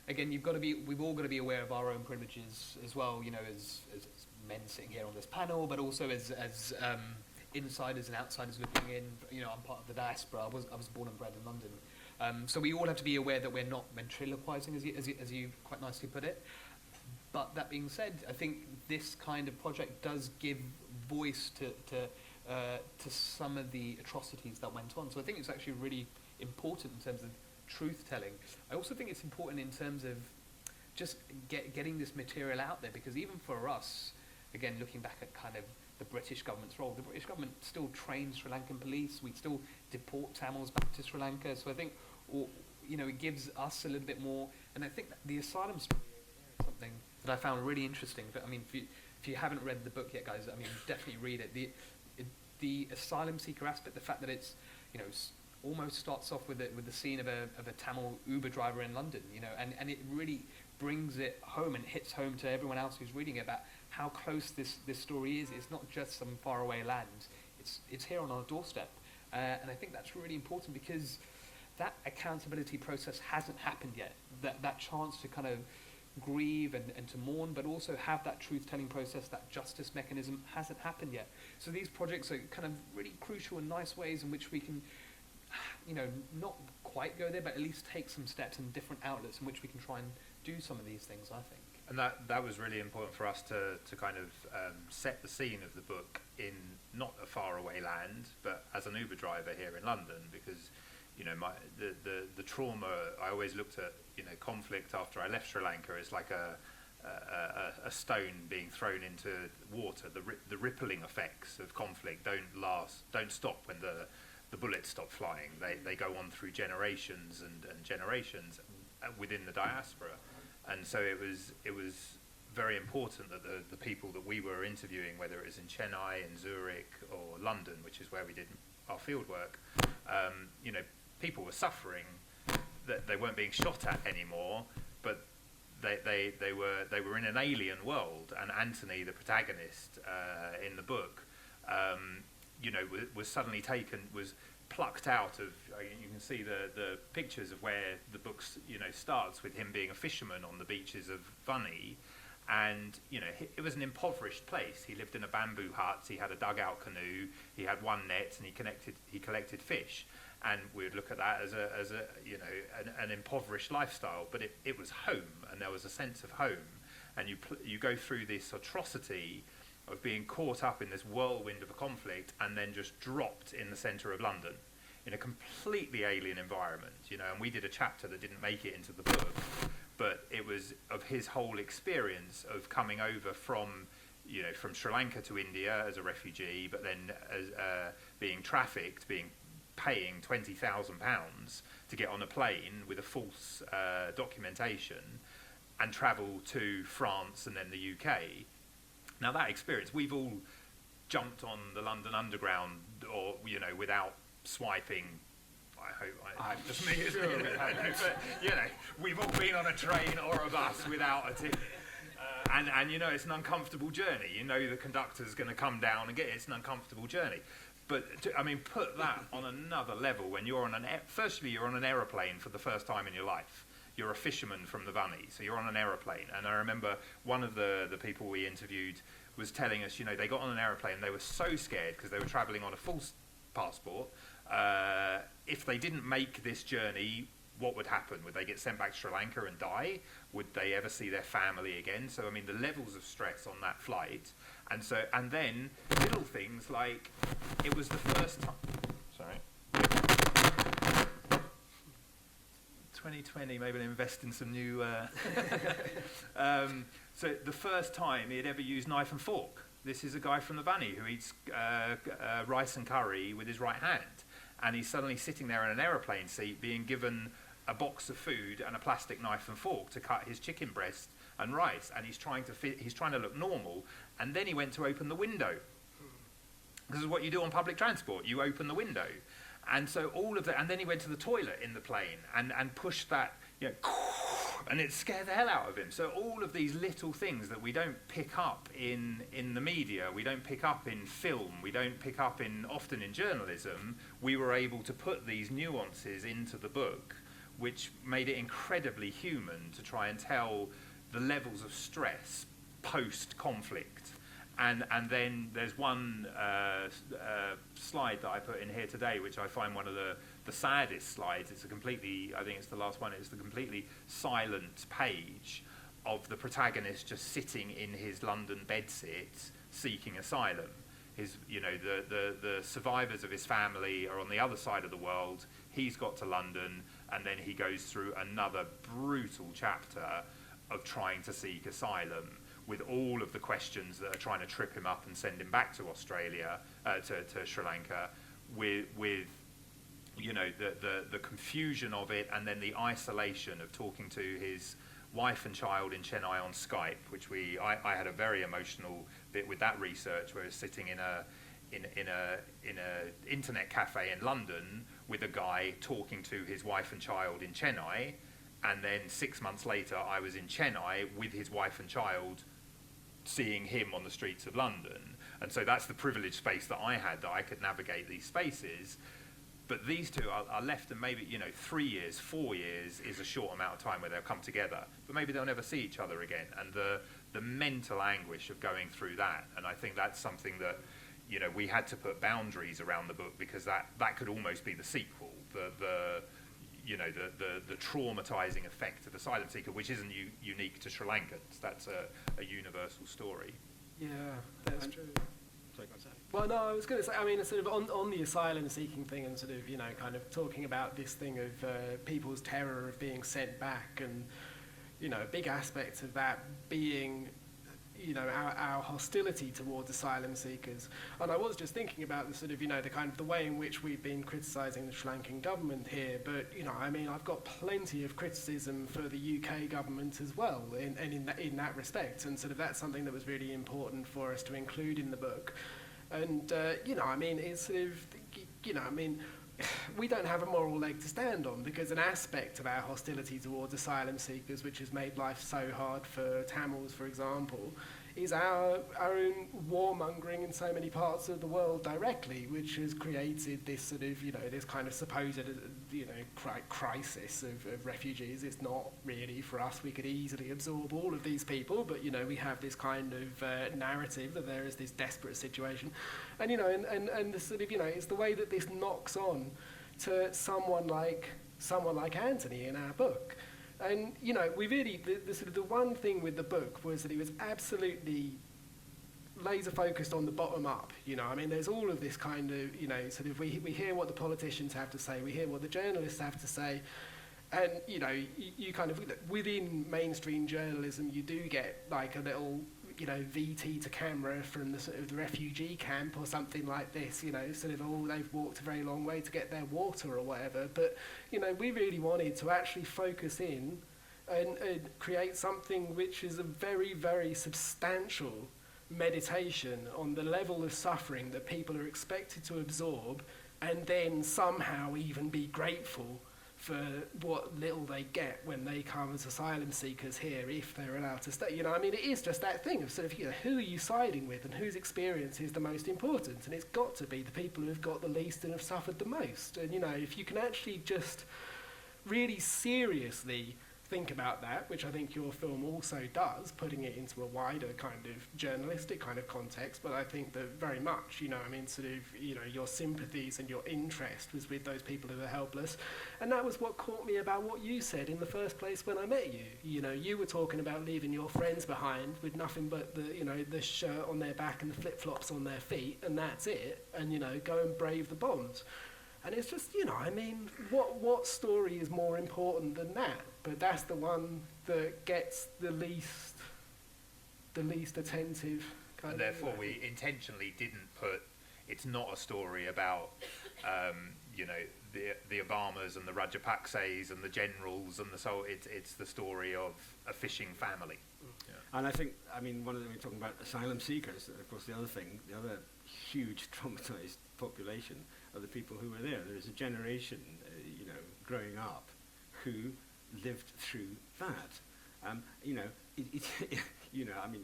again, we've all got to be aware of our own privileges as well. As men sitting here on this panel, but also as insiders and outsiders looking in. I'm part of the diaspora. I was born and bred in London, so we all have to be aware that we're not ventriloquizing, as you quite nicely put it. But that being said, I think this kind of project does give voice to some of the atrocities that went on. So I think it's actually really important in terms of truth-telling. I also think it's important in terms of just getting this material out there, because even for us, again, looking back at kind of the British government's role, the British government still trains Sri Lankan police. We still deport Tamils back to Sri Lanka. So I think, it gives us a little bit more. And I think that the asylum story is something that I found really interesting. But I mean, if you haven't read the book yet, guys, I mean, definitely read it. The asylum seeker aspect, the fact that it's, almost starts off with the scene of a Tamil Uber driver in London, and it really brings it home and hits home to everyone else who's reading it about how close this story is. It's not just some faraway land. It's here on our doorstep, and I think that's really important, because that accountability process hasn't happened yet. That chance to kind of grieve and to mourn, but also have that truth-telling process, that justice mechanism hasn't happened yet. So these projects are kind of really crucial and nice ways in which we can, not quite go there, but at least take some steps in different outlets in which we can try and do some of these things, I think. And that was really important for us to kind of set the scene of the book in not a faraway land, but as an Uber driver here in London, because the trauma, I always looked at conflict after I left Sri Lanka as like a stone being thrown into water. The rippling effects of conflict don't stop when the bullets stop flying. They go on through generations and generations within the diaspora. And so it was very important that the people that we were interviewing, whether it was in Chennai, in Zurich, or London, which is where we did our field work, people were suffering, that they weren't being shot at anymore, but they were in an alien world. And Anthony, the protagonist in the book, was suddenly was plucked out of. You can see the pictures of where the book starts with him being a fisherman on the beaches of Vanni, and it was an impoverished place. He lived in a bamboo hut. He had a dugout canoe. He had one net, and he collected fish. And we would look at that as an impoverished lifestyle, but it was home, and there was a sense of home. And you go through this atrocity of being caught up in this whirlwind of a conflict and then just dropped in the centre of London in a completely alien environment, and we did a chapter that didn't make it into the book, but it was of his whole experience of coming over from Sri Lanka to India as a refugee, but then as being trafficked, paying £20,000 to get on a plane with a false documentation and travel to France and then the UK. Now that experience, we've all jumped on the London Underground, or without swiping. I hope just me, isn't it? But we've all been on a train or a bus without a ticket, and it's an uncomfortable journey. The conductor's going to come down and get it. It's an uncomfortable journey. But put that on another level when you're on firstly you're on an aeroplane for the first time in your life. You're a fisherman from the Vanni, so you're on an aeroplane. And I remember one of the people we interviewed was telling us, they got on an aeroplane and they were so scared because they were travelling on a false passport. If they didn't make this journey, what would happen? Would they get sent back to Sri Lanka and die? Would they ever see their family again? So, the levels of stress on that flight. And then little things like, it was the first time... Sorry. 2020, maybe invest in some new... So the first time he had ever used knife and fork. This is a guy from the Vanni who eats rice and curry with his right hand. And he's suddenly sitting there in an aeroplane seat being given a box of food and a plastic knife and fork to cut his chicken breast and rice. And he's trying to look normal. And then he went to open the window. This is what you do on public transport. You open the window. And so all of that, and then he went to the toilet in the plane and pushed that, and it scared the hell out of him. So all of these little things that we don't pick up in the media, we don't pick up in film, we don't pick up often in journalism, we were able to put these nuances into the book, which made it incredibly human to try and tell the levels of stress post-conflict. And then there's one slide that I put in here today, which I find one of the saddest slides. It's I think it's the last one. It's the completely silent page of the protagonist just sitting in his London bedsit seeking asylum. The survivors of his family are on the other side of the world. He's got to London, and then he goes through another brutal chapter of trying to seek asylum, with all of the questions that are trying to trip him up and send him back to Australia, to Sri Lanka, with the confusion of it, and then the isolation of talking to his wife and child in Chennai on Skype, which I had a very emotional bit with that research, where I was sitting in a internet cafe in London with a guy talking to his wife and child in Chennai, and then 6 months later I was in Chennai with his wife and child, seeing him on the streets of London. And so that's the privileged space that I had, that I could navigate these spaces. But these two are left, and maybe 3 years, 4 years is a short amount of time where they'll come together, but maybe they'll never see each other again. And the mental anguish of going through that, and I think that's something that we had to put boundaries around the book, because that could almost be the sequel, the traumatizing effect of asylum seeker, which isn't unique to Sri Lankans. That's a universal story. Yeah, that's true. Sorry, go on, Sam. Well, no, I was going to say, I mean, sort of on the asylum-seeking thing, and sort of, kind of talking about this thing of people's terror of being sent back, and, a big aspect of that being, our hostility towards asylum seekers. And I was just thinking about the sort of, the kind of the way in which we've been criticising the Sri Lankan government here, but, I mean, I've got plenty of criticism for the UK government as well, in that respect, and sort of that's something that was really important for us to include in the book. And, I mean, it's sort of, I mean, we don't have a moral leg to stand on, because an aspect of our hostility towards asylum seekers, which has made life so hard for Tamils, for example, is our own warmongering in so many parts of the world directly, which has created this sort of, this kind of supposed, crisis of refugees. It's not really for us. We could easily absorb all of these people, but, we have this kind of narrative that there is this desperate situation. And, and the sort of, it's the way that this knocks on to someone like Anthony in our book. And, we really, the sort of the one thing with the book was that it was absolutely laser focused on the bottom up. I mean, there's all of this kind of, sort of, we hear what the politicians have to say, we hear what the journalists have to say, and, you kind of, within mainstream journalism, you do get like a little, VT to camera from the sort of the refugee camp or something like this, sort of, they've walked a very long way to get their water or whatever. But, we really wanted to actually focus in and create something which is a very, very substantial meditation on the level of suffering that people are expected to absorb, and then somehow even be grateful for what little they get when they come as asylum seekers here, if they're allowed to stay. I mean, it is just that thing of sort of, who are you siding with and whose experience is the most important? And it's got to be the people who've got the least and have suffered the most. And, if you can actually just really seriously think about that, which I think your film also does, putting it into a wider kind of journalistic kind of context, but I think that very much, I mean, sort of, your sympathies and your interest was with those people who are helpless. And that was what caught me about what you said in the first place when I met you. You were talking about leaving your friends behind with nothing but the shirt on their back and the flip-flops on their feet, and that's it, and, go and brave the bombs. And it's just, I mean, what story is more important than that? But that's the one that gets the least attentive kind and therefore we intentionally didn't put, it's not a story about, the Obamas and the Rajapakses and the generals and it's the story of a fishing family. Yeah. And I think, one of the, we're talking about asylum seekers, of course the other huge traumatized population are the people who were there. There is a generation, growing up who lived through that.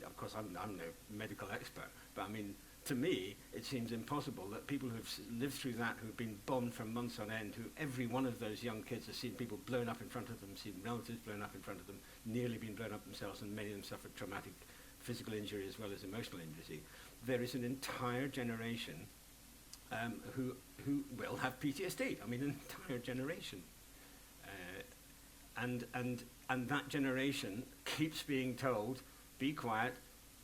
Of course I'm no medical expert, but to me, it seems impossible that people who've lived through that, who've been bombed for months on end, who every one of those young kids has seen people blown up in front of them, seen relatives blown up in front of them, nearly been blown up themselves, and many of them suffered traumatic physical injury as well as emotional injury. There is an entire generation who will have PTSD. An entire generation. And that generation keeps being told, be quiet,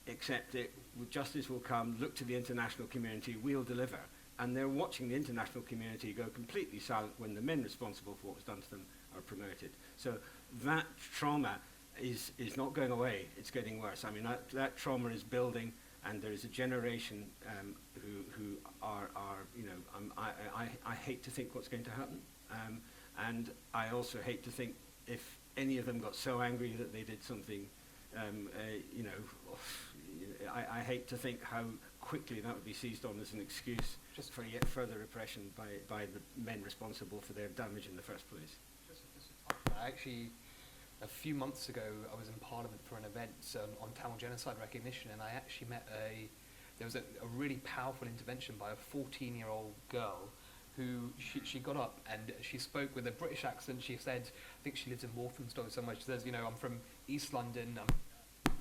accept it, justice will come, look to the international community, we'll deliver. And they're watching the international community go completely silent when the men responsible for what was done to them are promoted. So that trauma is not going away, it's getting worse. That trauma is building, and there is a generation who are I hate to think what's going to happen. And I also hate to think if any of them got so angry that they did something, I hate to think how quickly that would be seized on as an excuse just for yet further repression by the men responsible for their damage in the first place. Actually, a few months ago, I was in Parliament for an event on Tamil genocide recognition, and I actually met there was a really powerful intervention by a 14-year-old girl who she got up and she spoke with a British accent. She said, I think she lives in Walthamstow somewhere. She says, I'm from East London.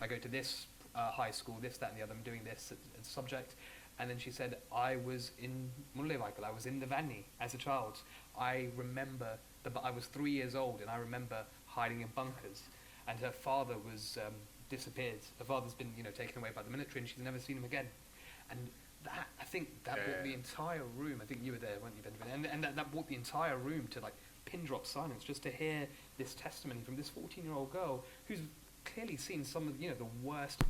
I go to this high school, this, that, and the other. I'm doing this as a subject. And then she said, I was in Mullevaikal. I was in the Vanni as a child. I remember, I was 3 years old, and I remember hiding in bunkers. And her father was disappeared. Her father's been, taken away by the military, and she's never seen him again. And that, I think that brought the entire room. I think you were there, weren't you, Benjamin? And that brought the entire room to pin drop silence, just to hear this testimony from this 14-year-old girl who's clearly seen some of the worst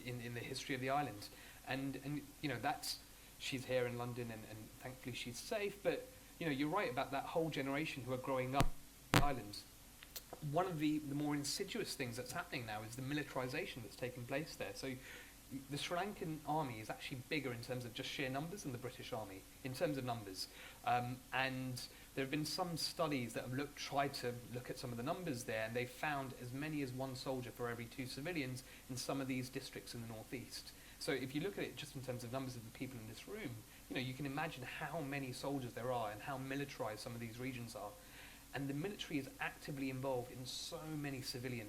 in the history of the island, and that's, she's here in London, and thankfully she's safe. But you're right about that whole generation who are growing up on the island. One of the more insidious things that's happening now is the militarization that's taking place there. So the Sri Lankan army is actually bigger in terms of just sheer numbers than the British army, in terms of numbers. And there have been some studies that have tried to look at some of the numbers there, and they found as many as 1 soldier for every 2 civilians in some of these districts in the northeast. So if you look at it just in terms of numbers of the people in this room, you can imagine how many soldiers there are and how militarized some of these regions are. And the military is actively involved in so many civilian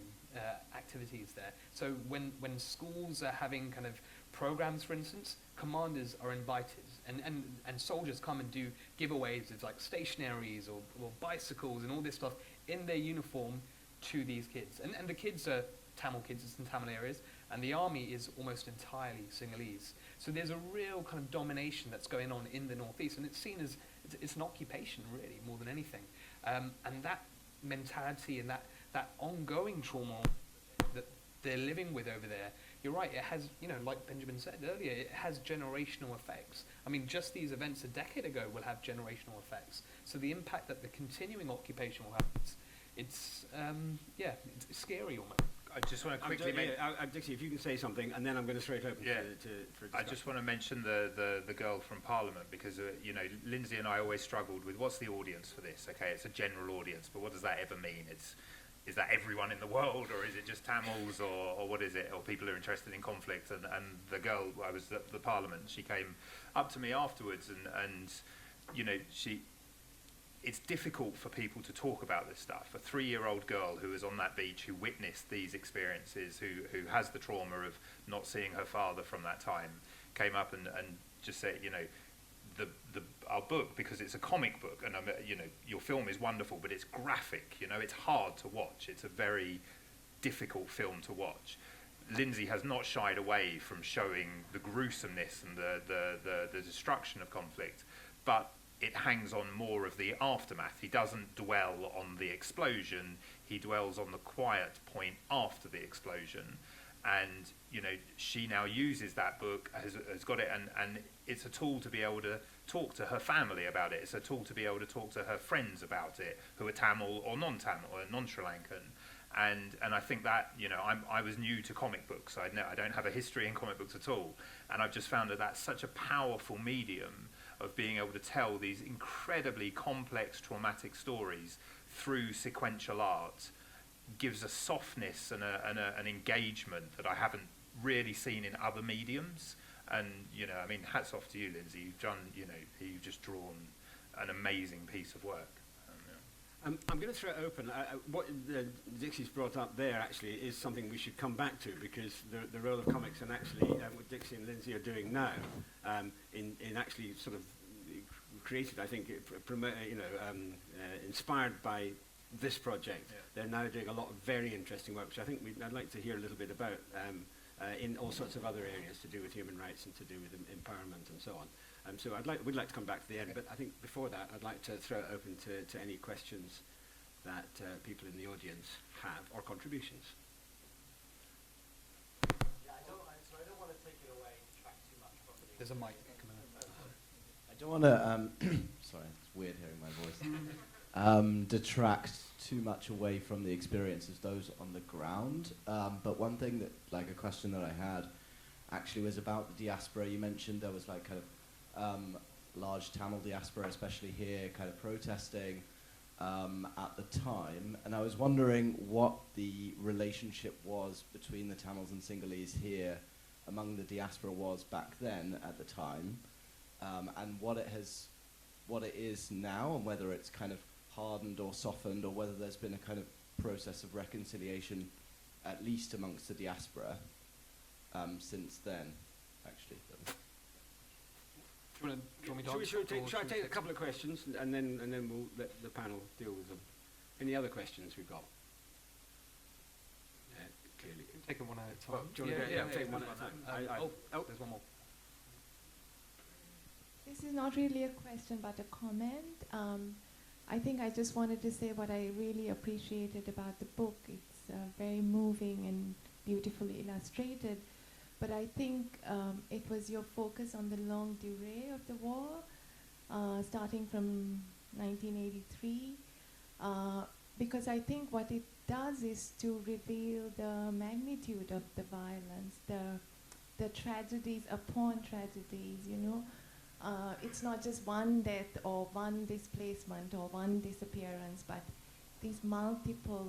activities there. So when schools are having kind of programs, for instance, commanders are invited, and soldiers come and do giveaways of stationaries or bicycles and all this stuff in their uniform to these kids. And the kids are Tamil kids, it's in Tamil areas, and the army is almost entirely Sinhalese. So there's a real kind of domination that's going on in the northeast, and it's seen as it's an occupation, really, more than anything. And that mentality and that ongoing trauma that they're living with over there, you're right, it has, like Benjamin said earlier, it has generational effects. I mean, just these events a decade ago will have generational effects. So the impact that the continuing occupation will have, it's scary almost. I just want to quickly Dixie, if you can say something, and then I'm going to throw it open for discussion. I just want to mention the girl from Parliament, because Lyndsay and I always struggled with what's the audience for this. Okay, it's a general audience, but what does that ever mean? Is that everyone in the world, or is it just Tamils, or what is it, or people who are interested in conflict? And the girl, I was at the Parliament, she came up to me afterwards, and it's difficult for people to talk about this stuff. A 3-year-old girl who was on that beach, who witnessed these experiences, who has the trauma of not seeing her father from that time, came up and just said, our book, because it's a comic book, and your film is wonderful, but it's graphic. It's hard to watch. It's a very difficult film to watch. Lyndsay has not shied away from showing the gruesomeness and the destruction of conflict, but it hangs on more of the aftermath. He doesn't dwell on the explosion. He dwells on the quiet point after the explosion. And, she now uses that book, has got it, and it's a tool to be able to talk to her family about it. It's a tool to be able to talk to her friends about it, who are Tamil or non-Tamil or non-Sri Lankan. And I think that, I was new to comic books. I don't have a history in comic books at all. And I've just found that that's such a powerful medium of being able to tell these incredibly complex, traumatic stories through sequential art, gives a softness and an engagement that I haven't really seen in other mediums. And hats off to you, Lyndsay. You've done, you've just drawn an amazing piece of work. I'm going to throw it open. What Dixie's brought up there actually is something we should come back to, because the role of comics, and actually what Dixie and Lyndsay are doing now, in actually sort of created, I think, inspired by this project. Yeah. They're now doing a lot of very interesting work, which I think I'd like to hear a little bit about, in all sorts of other areas to do with human rights and to do with empowerment and so on. So we'd like to come back to the end, but I think before that I'd like to throw it open to any questions that people in the audience have, or contributions. Yeah, I don't want to take it away and detract too much from the... There's a mic coming up. I don't want to, sorry, it's weird hearing my voice, detract too much away from the experience of those on the ground, but one thing that, a question that I had actually was about the diaspora. You mentioned there was kind of large Tamil diaspora, especially here, kind of protesting at the time, and I was wondering what the relationship was between the Tamils and Sinhalese here among the diaspora was back then at the time, and what it is now, and whether it's kind of hardened or softened, or whether there's been a kind of process of reconciliation, at least amongst the diaspora, since then, actually. Do you want me to answer? Shall I take a couple of questions, and then we'll let the panel deal with them? Any other questions we've got? Clearly. Take them one at a time. Well, do you want to take one at a time? There's one more. This is not really a question, but a comment. I think I just wanted to say what I really appreciated about the book. It's very moving and beautifully illustrated. But I think it was your focus on the longue durée of the war, starting from 1983. Because I think what it does is to reveal the magnitude of the violence, the tragedies upon tragedies, you know. It's not just one death or one displacement or one disappearance, but these multiple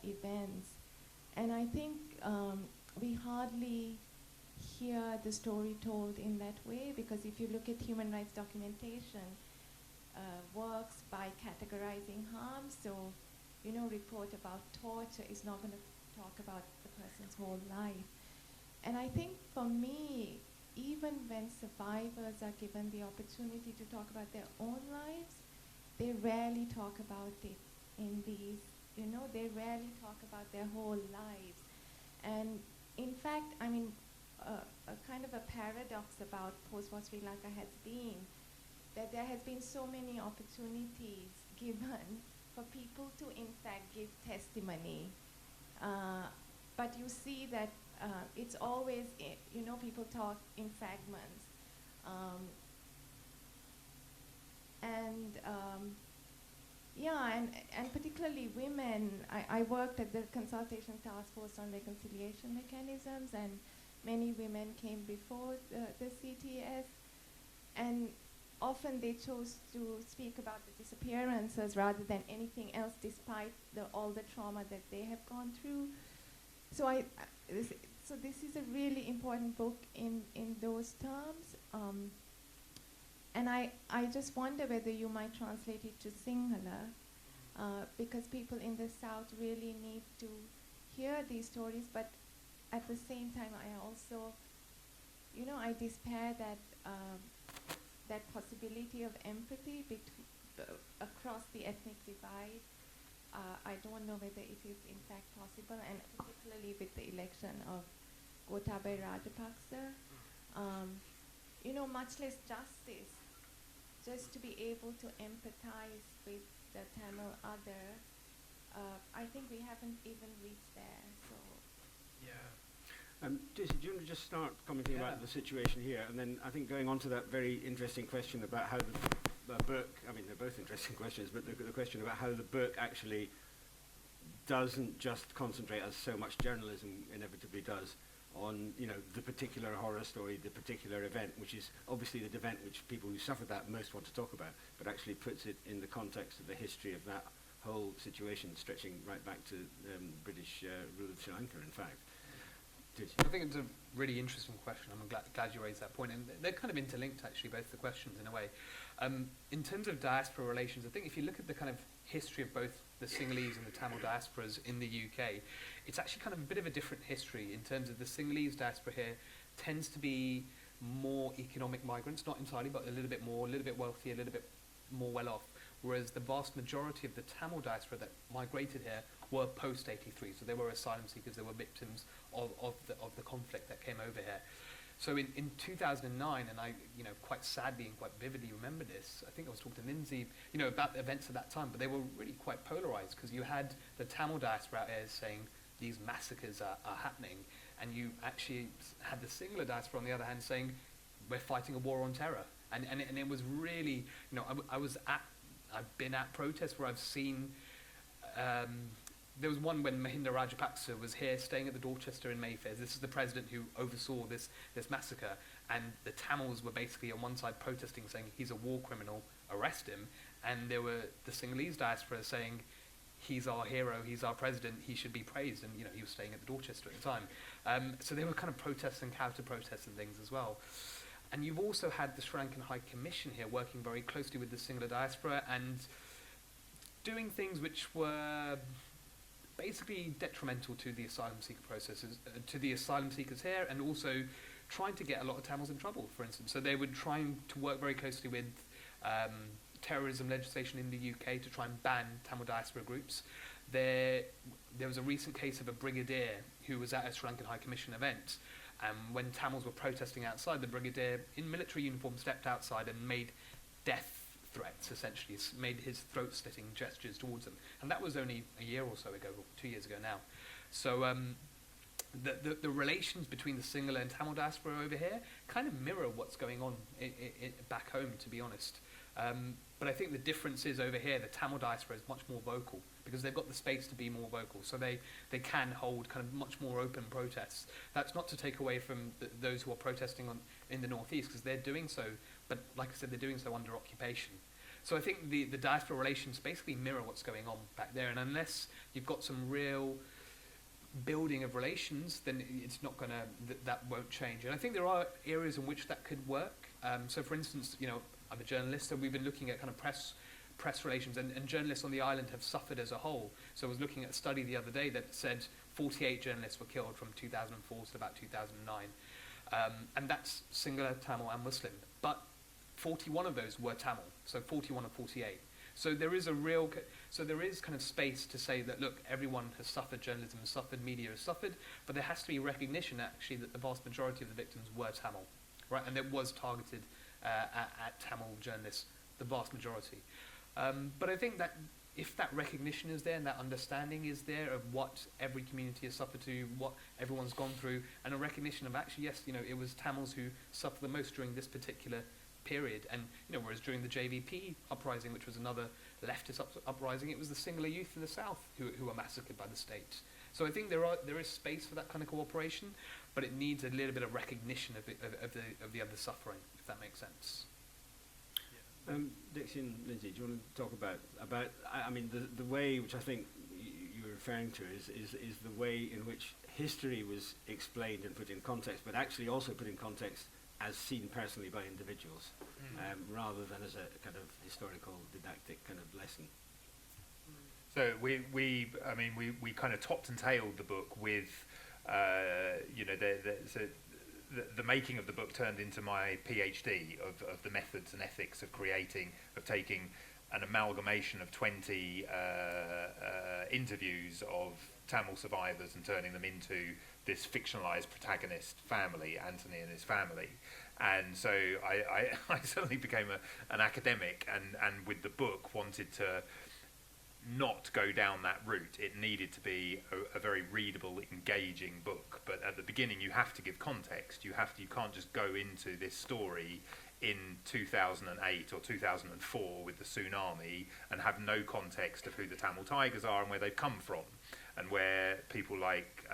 events. And I think we hardly hear the story told in that way, because if you look at human rights documentation, works by categorizing harm, so, you know, report about torture is not going to talk about the person's whole life. And I think for me, even when survivors are given the opportunity to talk about their own lives, they rarely talk about it in these, you know, they rarely talk about their whole lives. And in fact, I mean, a kind of a paradox about post-war Sri Lanka has been that there has been so many opportunities given for people to in fact give testimony. But you see that it's always, you know, people talk in fragments. And particularly women, I worked at the Consultation Task Force on Reconciliation Mechanisms, and many women came before the CTS, and often they chose to speak about the disappearances rather than anything else, despite all the trauma that they have gone through. So this is a really important book in those terms. And I just wonder whether you might translate it to Sinhala, because people in the South really need to hear these stories, but at the same time I also, you know, I despair that that possibility of empathy across the ethnic divide. I don't know whether it is in fact possible, and particularly with the election of Gotabaya Rajapaksa, you know, much less justice, just to be able to empathize with the Tamil other. I think we haven't even reached there, so. Yeah. Dizzy, do you want to just start commenting about the situation here, and then I think going on to that very interesting question about how the book, I mean, they're both interesting questions, but the question about how the book actually doesn't just concentrate, as so much journalism inevitably does, on, you know, the particular horror story, the particular event, which is obviously the event which people who suffered that most want to talk about, but actually puts it in the context of the history of that whole situation, stretching right back to British rule of Sri Lanka, in fact. I think it's a really interesting question. I'm glad you raised that point. And they're kind of interlinked, actually, both the questions in a way. In terms of diaspora relations, I think if you look at the kind of history of both the Sinhalese and the Tamil diasporas in the UK, it's actually kind of a bit of a different history in terms of the Sinhalese diaspora here tends to be more economic migrants, not entirely, but a little bit more, a little bit wealthier, a little bit more well-off, whereas the vast majority of the Tamil diaspora that migrated here were post-83, so they were asylum seekers, they were victims of the conflict that came over here. So in 2009, and I, you know, quite sadly and quite vividly remember this, I think I was talking to Lyndsay, you know, about the events at that time, but they were really quite polarized, because you had the Tamil diaspora out there saying these massacres are happening, and you actually had the Sinhala diaspora on the other hand saying we're fighting a war on terror. And it was really, you know, I've been at protests where I've seen, there was one when Mahinda Rajapaksa was here staying at the Dorchester in Mayfair. This is the president who oversaw this massacre, and the Tamils were basically on one side protesting saying he's a war criminal, arrest him, and there were the Sinhalese diaspora saying he's our hero, he's our president, he should be praised, and you know, he was staying at the Dorchester at the time. So they were kind of protests and counter-protests and things as well. And you've also had the Sri Lankan High Commission here working very closely with the Sinhala diaspora and doing things which were basically detrimental to the asylum seeker processes, to the asylum seekers here, and also trying to get a lot of Tamils in trouble, for instance. So they were trying to work very closely with terrorism legislation in the UK to try and ban Tamil diaspora groups. There was a recent case of a brigadier who was at a Sri Lankan High Commission event, and when Tamils were protesting outside, the brigadier in military uniform stepped outside and made death threats, essentially, made his throat-slitting gestures towards them. And that was only a year or so ago, or 2 years ago now. So the relations between the Sinhala and Tamil diaspora over here kind of mirror what's going on back home, to be honest. But I think the difference is over here, the Tamil diaspora is much more vocal because they've got the space to be more vocal. So they can hold kind of much more open protests. That's not to take away from those who are protesting in the northeast, because they're doing so, but like I said, they're doing so under occupation. So I think the diaspora relations basically mirror what's going on back there. And unless you've got some real building of relations, then it's not going to, that won't change. And I think there are areas in which that could work. So for instance, you know, I'm a journalist, so we've been looking at kind of press relations, and journalists on the island have suffered as a whole. So I was looking at a study the other day that said 48 journalists were killed from 2004 to about 2009. And that's Sinhala, Tamil and Muslim. But 41 of those were Tamil, so 41 of 48. So there is kind of space to say that, look, everyone has suffered, journalism has suffered, media has suffered, but there has to be recognition actually that the vast majority of the victims were Tamil, right? And it was targeted at Tamil journalists, the vast majority. But I think that if that recognition is there and that understanding is there of what every community has suffered to, what everyone's gone through, and a recognition of actually, yes, you know, it was Tamils who suffered the most during this particular period. And, you know, whereas during the JVP uprising, which was another leftist uprising, it was the Sinhala youth in the south who were massacred by the state. So I think there is space for that kind of cooperation, but it needs a little bit of recognition of the other suffering, if that makes sense. Dixie and Lyndsay, do you want to talk about I mean, the way which I think you're referring to is the way in which history was explained and put in context, but actually also put in context as seen personally by individuals, rather than as a kind of historical, didactic kind of lesson. So we kind of topped and tailed the book with, you know, the making of the book turned into my PhD of the methods and ethics of taking an amalgamation of 20 interviews of Tamil survivors and turning them into this fictionalized protagonist family, Anthony and his family. And so I suddenly became an academic, and with the book wanted to not go down that route. It needed to be a very readable, engaging book. But at the beginning, you have to give context. You can't just go into this story in 2008 or 2004 with the tsunami and have no context of who the Tamil Tigers are and where they've come from, and where people like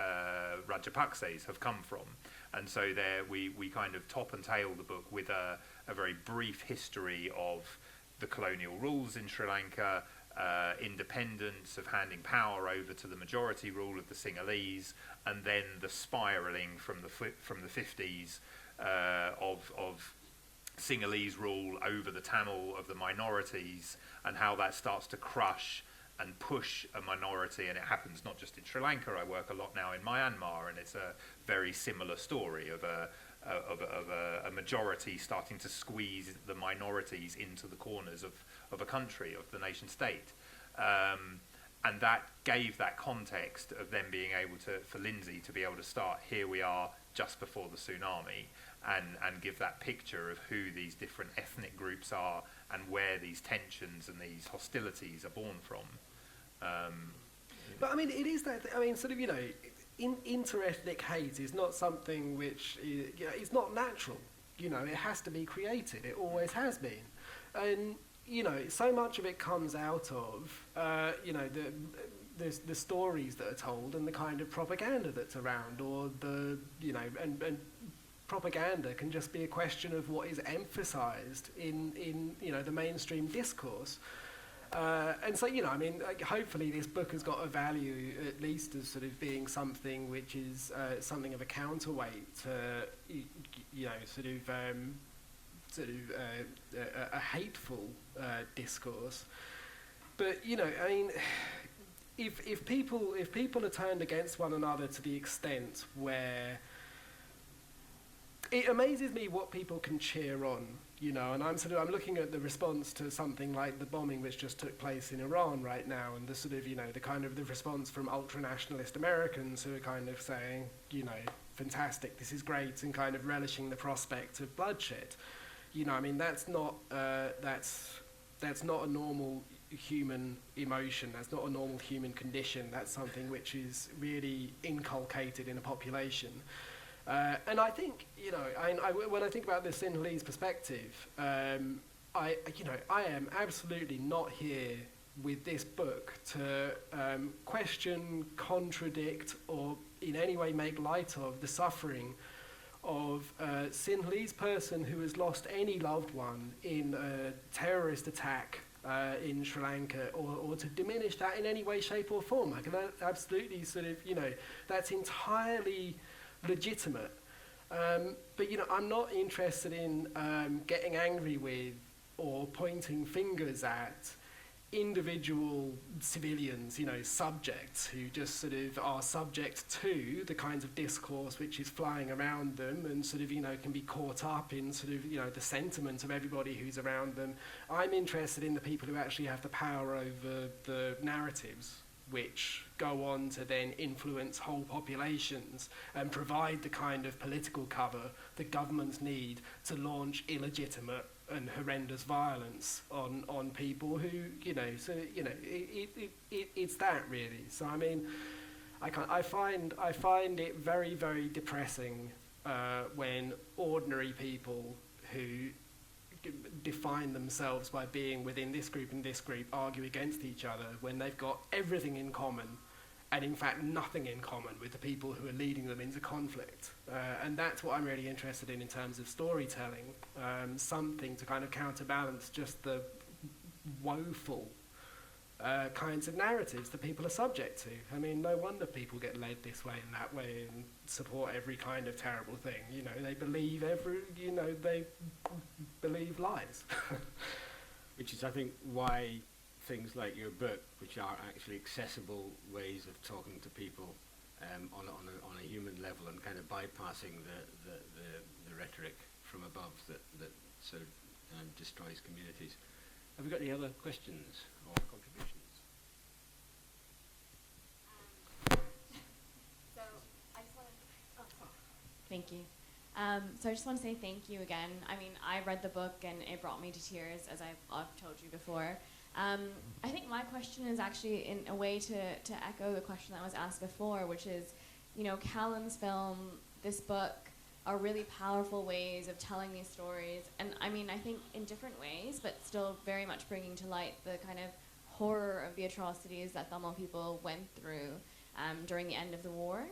Rajapakses have come from. And so there we kind of top and tail the book with a very brief history of the colonial rules in Sri Lanka, independence, of handing power over to the majority rule of the Sinhalese, and then the spiralling from the 50s of Sinhalese rule over the Tamil of the minorities, and how that starts to crush and push a minority. And it happens not just in Sri Lanka. I work a lot now in Myanmar, and it's a very similar story of a majority starting to squeeze the minorities into the corners of a country, of the nation state. And that gave that context of them being able for Lyndsay to be able to start, here we are just before the tsunami, and give that picture of who these different ethnic groups are and where these tensions and these hostilities are born from. But I mean, it is that, I mean, sort of, you know, inter-ethnic hate is not something which is, you know, it's not natural. You know, it has to be created. It always has been. And, you know, so much of it comes out of, you know, the stories that are told and the kind of propaganda that's around, or the, you know, and propaganda can just be a question of what is emphasised in you know, the mainstream discourse. And so, you know, I mean, like, hopefully this book has got a value, at least as sort of being something which is something of a counterweight to, you know, a hateful discourse. But, you know, I mean, if people are turned against one another to the extent where it amazes me what people can cheer on, you know, and I'm looking at the response to something like the bombing which just took place in Iran right now, and the sort of, you know, the response from ultra-nationalist Americans who are kind of saying, you know, fantastic, this is great, and kind of relishing the prospect of bloodshed. You know, I mean, that's not a normal human emotion, that's not a normal human condition, that's something which is really inculcated in a population. And I think, you know, when I think about this in Lee's perspective, I am absolutely not here with this book to question, contradict, or in any way make light of the suffering of Sin Lee's person who has lost any loved one in a terrorist attack in Sri Lanka, or to diminish that in any way, shape, or form. I can absolutely sort of, you know, that's entirely legitimate. But, you know, I'm not interested in getting angry with or pointing fingers at individual civilians, you know, subjects who just sort of are subject to the kinds of discourse which is flying around them and sort of, you know, can be caught up in sort of, you know, the sentiment of everybody who's around them. I'm interested in the people who actually have the power over the narratives which go on to then influence whole populations and provide the kind of political cover that governments need to launch illegitimate and horrendous violence on people who, you know, so, you know, it's that really. So I mean, I find it very, very depressing when ordinary people who define themselves by being within this group and this group argue against each other when they've got everything in common and in fact nothing in common with the people who are leading them into conflict. And that's what I'm really interested in terms of storytelling, something to kind of counterbalance just the woeful kinds of narratives that people are subject to. I mean, no wonder people get led this way and that way and support every kind of terrible thing. You know, they believe they believe lies. Which is, I think, why things like your book, which are actually accessible ways of talking to people on a human level and kind of bypassing the rhetoric from above that sort of destroys communities. Have we got any other questions or contributions? Thank you. So I just want to say thank you again. I mean, I read the book and it brought me to tears, as I've told you before. I think my question is actually in a way to echo the question that was asked before, which is, you know, Callum's film, this book, are really powerful ways of telling these stories. And I mean, I think in different ways, but still very much bringing to light the kind of horror of the atrocities that Tamil people went through during the end of the war.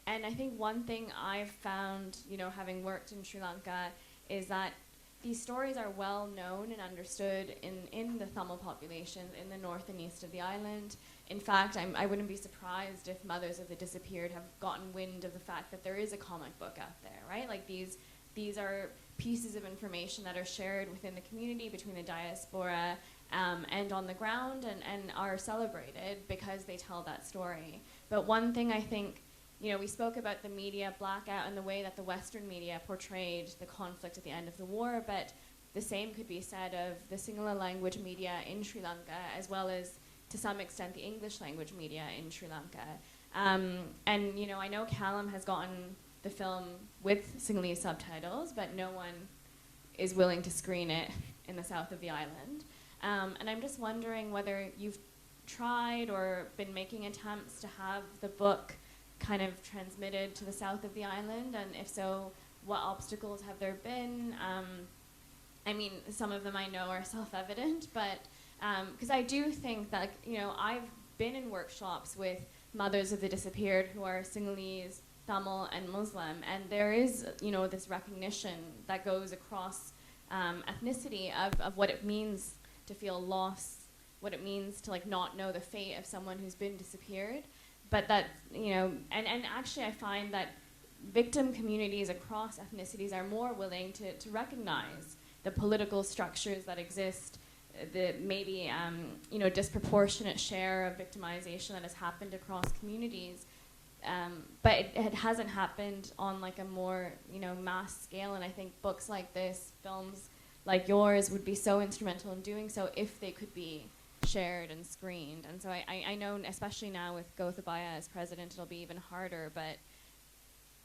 And I think one thing I've found, you know, having worked in Sri Lanka, is that these stories are well known and understood in the Tamil population in the north and east of the island. In fact, I wouldn't be surprised if Mothers of the Disappeared have gotten wind of the fact that there is a comic book out there, right? Like these are pieces of information that are shared within the community, between the diaspora and on the ground, and are celebrated because they tell that story. But one thing I think, you know, we spoke about the media blackout and the way that the Western media portrayed the conflict at the end of the war, but the same could be said of the Sinhala language media in Sri Lanka, as well as, to some extent, the English language media in Sri Lanka. And, you know, I know Callum has gotten the film with Sinhalese subtitles, but no one is willing to screen it in the south of the island. And I'm just wondering whether you've tried or been making attempts to have the book kind of transmitted to the south of the island, and if so, what obstacles have there been? I mean, some of them I know are self-evident, but because I do think that, you know, I've been in workshops with Mothers of the Disappeared who are Sinhalese, Tamil, and Muslim, and there is, you know, this recognition that goes across ethnicity of what it means to feel loss, what it means to like not know the fate of someone who's been disappeared. But that, you know, and actually I find that victim communities across ethnicities are more willing to recognize the political structures that exist, the maybe you know, disproportionate share of victimization that has happened across communities, but it hasn't happened on like a more, you know, mass scale. And I think books like this, films like yours, would be so instrumental in doing so if they could be shared and screened. And so I know, especially now with Gotabaya as president, it'll be even harder. But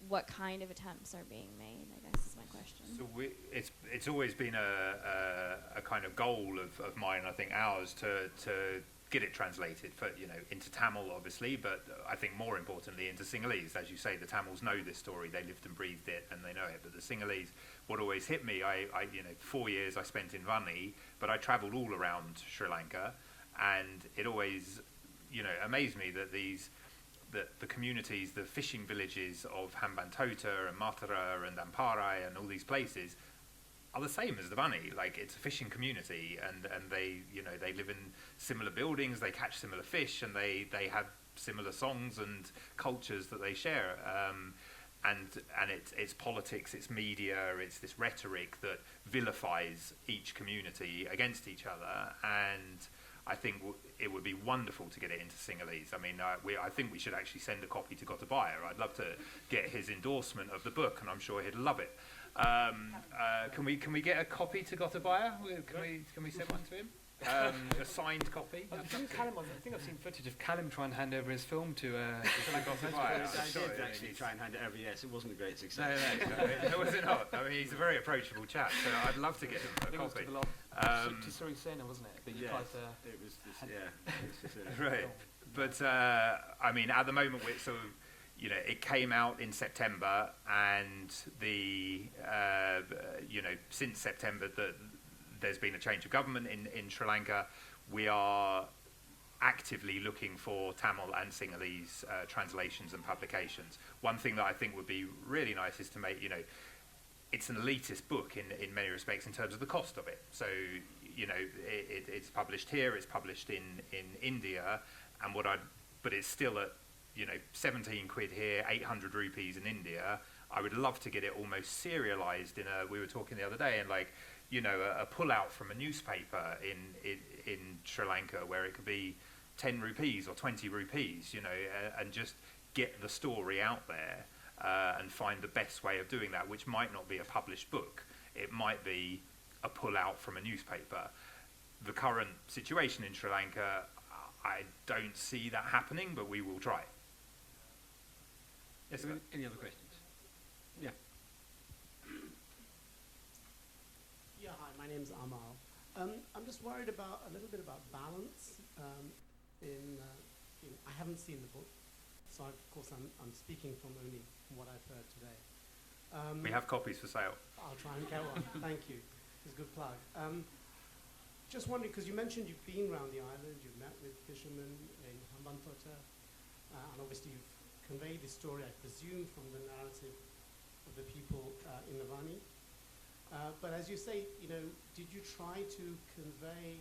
what kind of attempts are being made, I guess, is my question. So it's always been a kind of goal of mine, I think ours, to get it translated for, you know, into Tamil obviously, but I think more importantly into Sinhalese. As you say, the Tamils know this story, they lived and breathed it and they know it, but the Sinhalese, what always hit me, I you know, 4 years I spent in Vanni, but I travelled all around Sri Lanka, and it always, you know, amazed me that the communities, the fishing villages of Hambantota and Matara and Amparai and all these places are the same as the Vanni. Like, it's a fishing community, and they, you know, they live in similar buildings, they catch similar fish, and they have similar songs and cultures that they share. And it's politics, it's media, it's this rhetoric that vilifies each community against each other. And I think it would be wonderful to get it into Sinhalese. I mean, I think we should actually send a copy to Gotabaya. I'd love to get his endorsement of the book, and I'm sure he'd love it. Can we get a copy to Gotabaya? Can we send one to him? A signed copy? I think I've seen footage of Callum trying to hand over his film to I Gotabaya. did actually try and hand it over, yes. It wasn't a great success. No, it was not. I mean, he's a very approachable chap, so I'd love to get him a It was copy. to the last, to Sri Lanka, wasn't it? That you Yes, tried to it was this, yeah. It was just a- Right, but I mean, at the moment, we're sort of, you know, it came out in September, and the you know, since September, there's been a change of government in Sri Lanka. We are actively looking for Tamil and Sinhalese translations and publications. One thing that I think would be really nice is to make, you know, it's an elitist book in many respects in terms of the cost of it. So, you know, it's published here, it's published in India, and but it's still at, you know, 17 quid here, 800 rupees in India. I would love to get it almost serialized we were talking the other day, and like, you know, a pull-out from a newspaper in Sri Lanka where it could be 10 rupees or 20 rupees, you know, and just get the story out there and find the best way of doing that, which might not be a published book. It might be a pull-out from a newspaper. The current situation in Sri Lanka, I don't see that happening, but we will try. Yes, sir. Any other questions? Yeah. Yeah, hi, my name's Amal. I'm just worried about a little bit about balance. I haven't seen the book, so of course I'm speaking from only what I've heard today. We have copies for sale. I'll try and get one. Thank you. It's a good plug. Just wondering, because you mentioned you've been around the island, you've met with fishermen in Hambantota, and obviously you've conveyed this story, I presume, from the narrative of the people in the Vanni. But as you say, you know, did you try to convey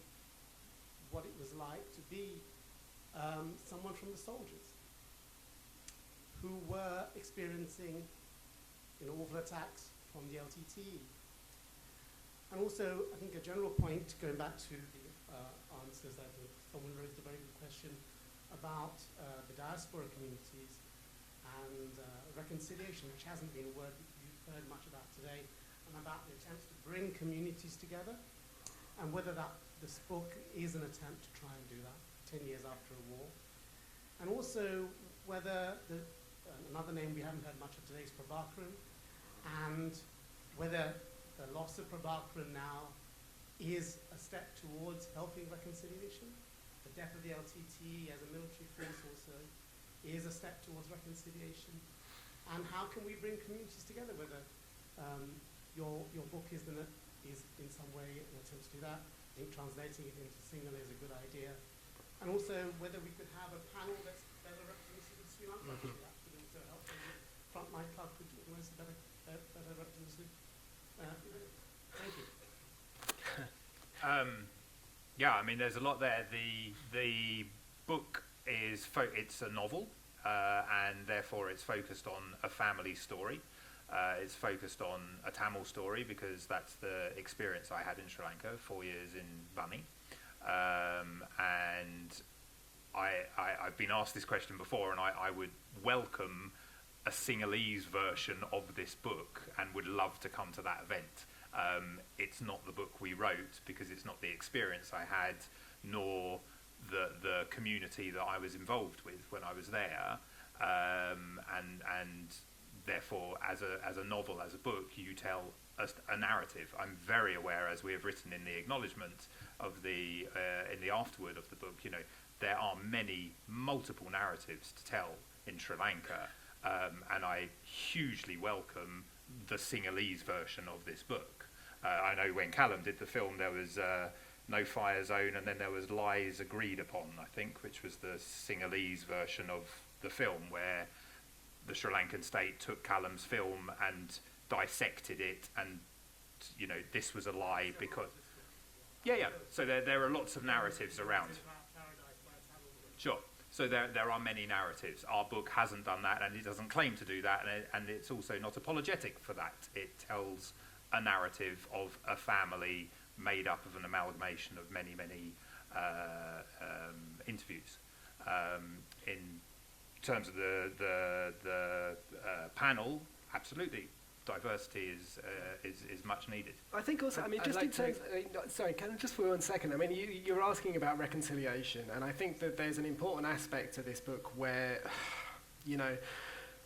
what it was like to be someone from the soldiers who were experiencing, you know, awful attacks from the LTTE? And also, I think a general point, going back to the answers that someone raised a very good question about the diaspora communities and reconciliation, which hasn't been a word that you've heard much about today, and about the attempts to bring communities together, and whether this book is an attempt to try and do that 10 years after a war. And also whether another name we haven't heard much of today is Prabhakaran, and whether the loss of Prabhakaran now is a step towards helping reconciliation. The death of the LTT as a military force also is a step towards reconciliation. And how can we bring communities together? Whether your book is in some way an attempt to do that. I think translating it into Sinhala is a good idea. And also whether we could have a panel that's better representative of Sri Lanka. Mm-hmm. That could also help. Frontline Club could do almost better representative. Thank you. Yeah, I mean, there's a lot there. The book is it's a novel, and therefore it's focused on a family story. It's focused on a Tamil story because that's the experience I had in Sri Lanka, 4 years in Vanni. And I've been asked this question before, and I would welcome a Sinhalese version of this book and would love to come to that event. It's not the book we wrote because it's not the experience I had, nor the community that I was involved with when I was there, and therefore, as a novel, as a book, you tell a narrative. I'm very aware, as we have written in the acknowledgement of in the afterword of the book, there are multiple narratives to tell in Sri Lanka, and I hugely welcome the Sinhalese version of this book. I know when Callum did the film, there was No Fire Zone, and then there was Lies Agreed Upon, I think, which was the Sinhalese version of the film, where the Sri Lankan state took Callum's film and dissected it, and this was a lie because so there are lots of narratives around. Sure. So there are many narratives. Our book hasn't done that, and it doesn't claim to do that, and it's also not apologetic for that. It tells a narrative of a family made up of an amalgamation of many interviews. In terms of the panel, absolutely, diversity is much needed. I think also, I mean, just in terms, sorry, can I just for 1 second? I mean, you're asking about reconciliation, and I think that there's an important aspect to this book where,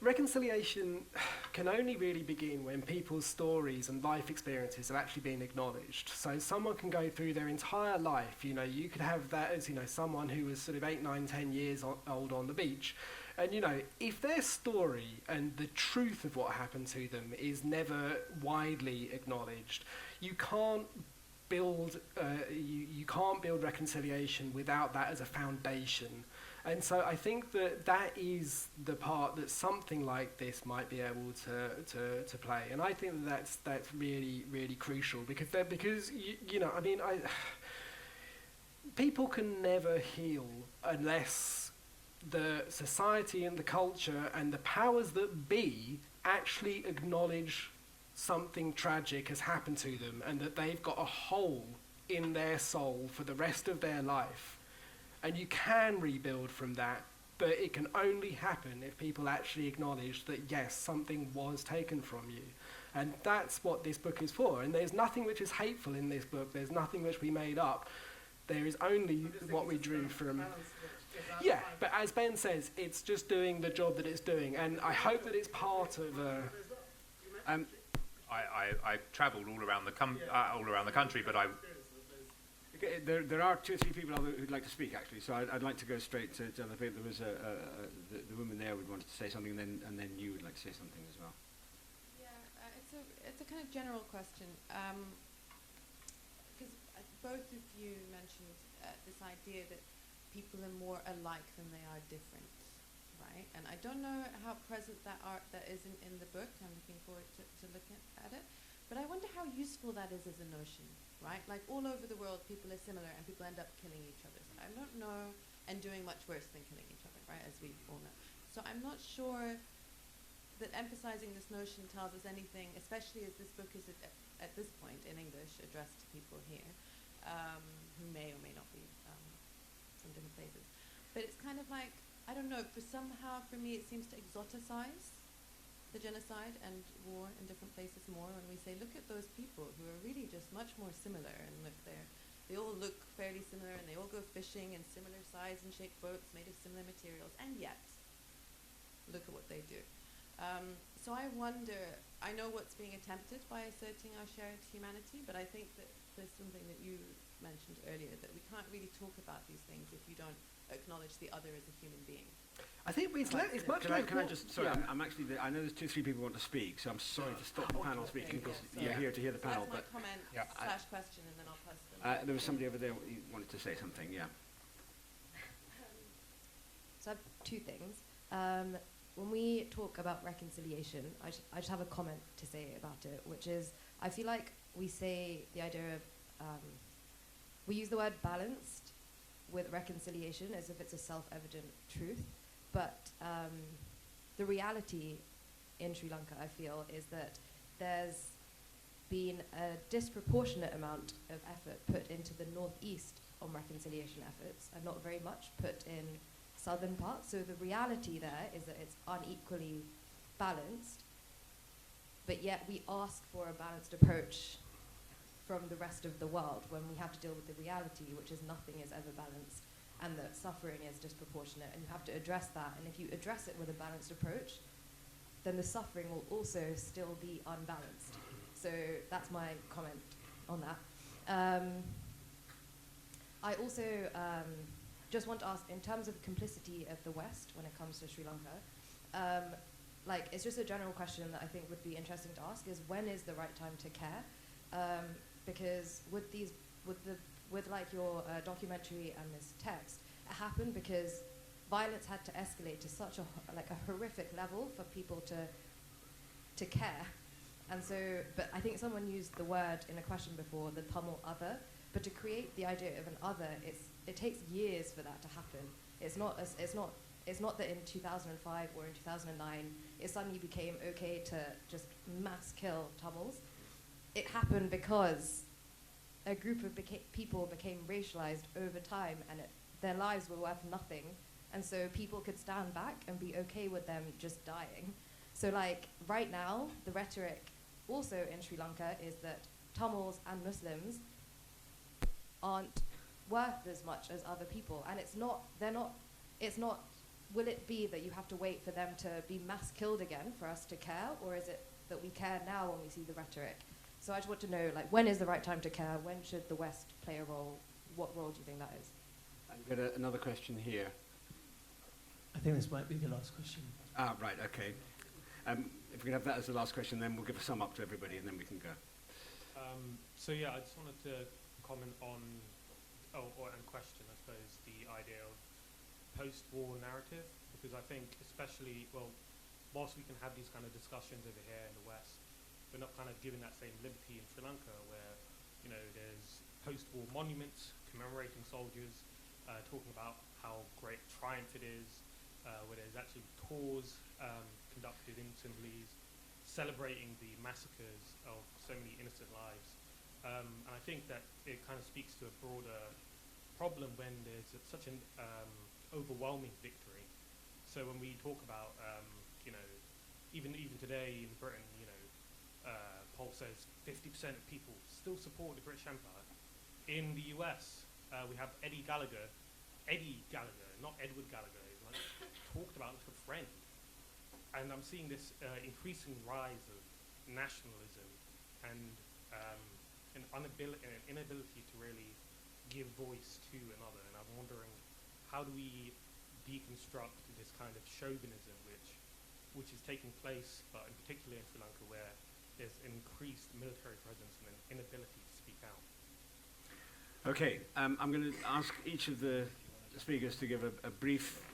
reconciliation can only really begin when people's stories and life experiences have actually been acknowledged. So someone can go through their entire life, you could have that as, someone who was sort of 8, 9, 10 years old on the beach. And, if their story and the truth of what happened to them is never widely acknowledged, you can't build you can't build reconciliation without that as a foundation. And so I think that is the part that something like this might be able to play. And I think that's really, really crucial because people can never heal unless the society and the culture and the powers that be actually acknowledge something tragic has happened to them and that they've got a hole in their soul for the rest of their life. And you can rebuild from that, but it can only happen if people actually acknowledge that, yes, something was taken from you. And that's what this book is for. And there's nothing which is hateful in this book. There's nothing which we made up. There is only what we drew from... Yeah, but as Ben says, it's just doing the job that it's doing. And I hope that it's part of... I travelled all around the country, but There are 2 or 3 people who'd like to speak, actually, so I'd like to go straight to other people. There was the woman there would want to say something, and then you would like to say something as well. Yeah, it's a kind of general question, because both of you mentioned this idea that people are more alike than they are different, right? And I don't know how present that isn't in the book. I'm looking forward to looking at it. But I wonder how useful that is as a notion, right? Like all over the world, people are similar and people end up killing each other. So I don't know, and doing much worse than killing each other, right, as we all know. So I'm not sure that emphasizing this notion tells us anything, especially as this book is at this point in English addressed to people here who may or may not be from different places. But it's kind of like, I don't know, for me it seems to exoticize the genocide and war in different places more when we say, look at those people who are really just much more similar, and look, they all look fairly similar, and they all go fishing in similar size and shaped boats made of similar materials, and yet, look at what they do. So I wonder, I know what's being attempted by asserting our shared humanity, but I think that there's something that you mentioned earlier, that we can't really talk about these things if you don't acknowledge the other as a human being. I think it's much Can like... I just... Sorry, yeah. I'm actually... I know there's 2 or 3 people who want to speak, so I'm sorry to stop the panel speaking because you're here to hear the panel. That's my comment / question, and then I'll pass them. There was somebody over there who wanted to say something, yeah. So I have 2 things. When we talk about reconciliation, I just have a comment to say about it, which is I feel like we say the idea of we use the word balanced with reconciliation as if it's a self-evident truth, but the reality in Sri Lanka, I feel, is that there's been a disproportionate amount of effort put into the northeast on reconciliation efforts, and not very much put in southern parts. So the reality there is that it's unequally balanced, but yet we ask for a balanced approach from the rest of the world when we have to deal with the reality, which is nothing is ever balanced, and that suffering is disproportionate, and you have to address that. And if you address it with a balanced approach, then the suffering will also still be unbalanced. So that's my comment on that. I also just want to ask, in terms of complicity of the West when it comes to Sri Lanka, like, it's just a general question that I think would be interesting to ask, is when is the right time to care? Because with like your documentary and this text, it happened because violence had to escalate to such a horrific level for people to care. And so, but I think someone used the word in a question before, the Tamil other. But to create the idea of an other, it takes years for that to happen. It's not that in 2005 or in 2009 it suddenly became okay to just mass kill Tamils. It happened because a group of people became racialized over time, and their lives were worth nothing. And so people could stand back and be okay with them just dying. So like right now, the rhetoric also in Sri Lanka is that Tamils and Muslims aren't worth as much as other people. And will it be that you have to wait for them to be mass killed again for us to care? Or is it that we care now when we see the rhetoric? So I just want to know, like, when is the right time to care? When should the West play a role? What role do you think that is? I've got another question here. I think this might be the last question. Ah, right, okay. If we can have that as the last question, then we'll give a sum up to everybody, and then we can go. So yeah, I just wanted to comment on, and question, I suppose, the idea of post-war narrative, because I think especially, well, whilst we can have these kind of discussions over here in the West, we're not kind of given that same liberty in Sri Lanka, where, you know, there's post-war monuments commemorating soldiers, talking about how great triumph it is, where there's actually tours conducted in Sinhalese, celebrating the massacres of so many innocent lives. And I think that it kind of speaks to a broader problem when there's such an overwhelming victory. So when we talk about, you know, even today in Britain, you know, poll says 50% of people still support the British Empire. In the US, we have Eddie Gallagher, not Edward Gallagher, like, talked about like a friend. And I'm seeing this increasing rise of nationalism and an inability to really give voice to another. And I'm wondering, how do we deconstruct this kind of chauvinism which is taking place, but in particular in Sri Lanka, where there's an increased military presence and an inability to speak out? Okay, I'm going to ask each of the speakers to give a brief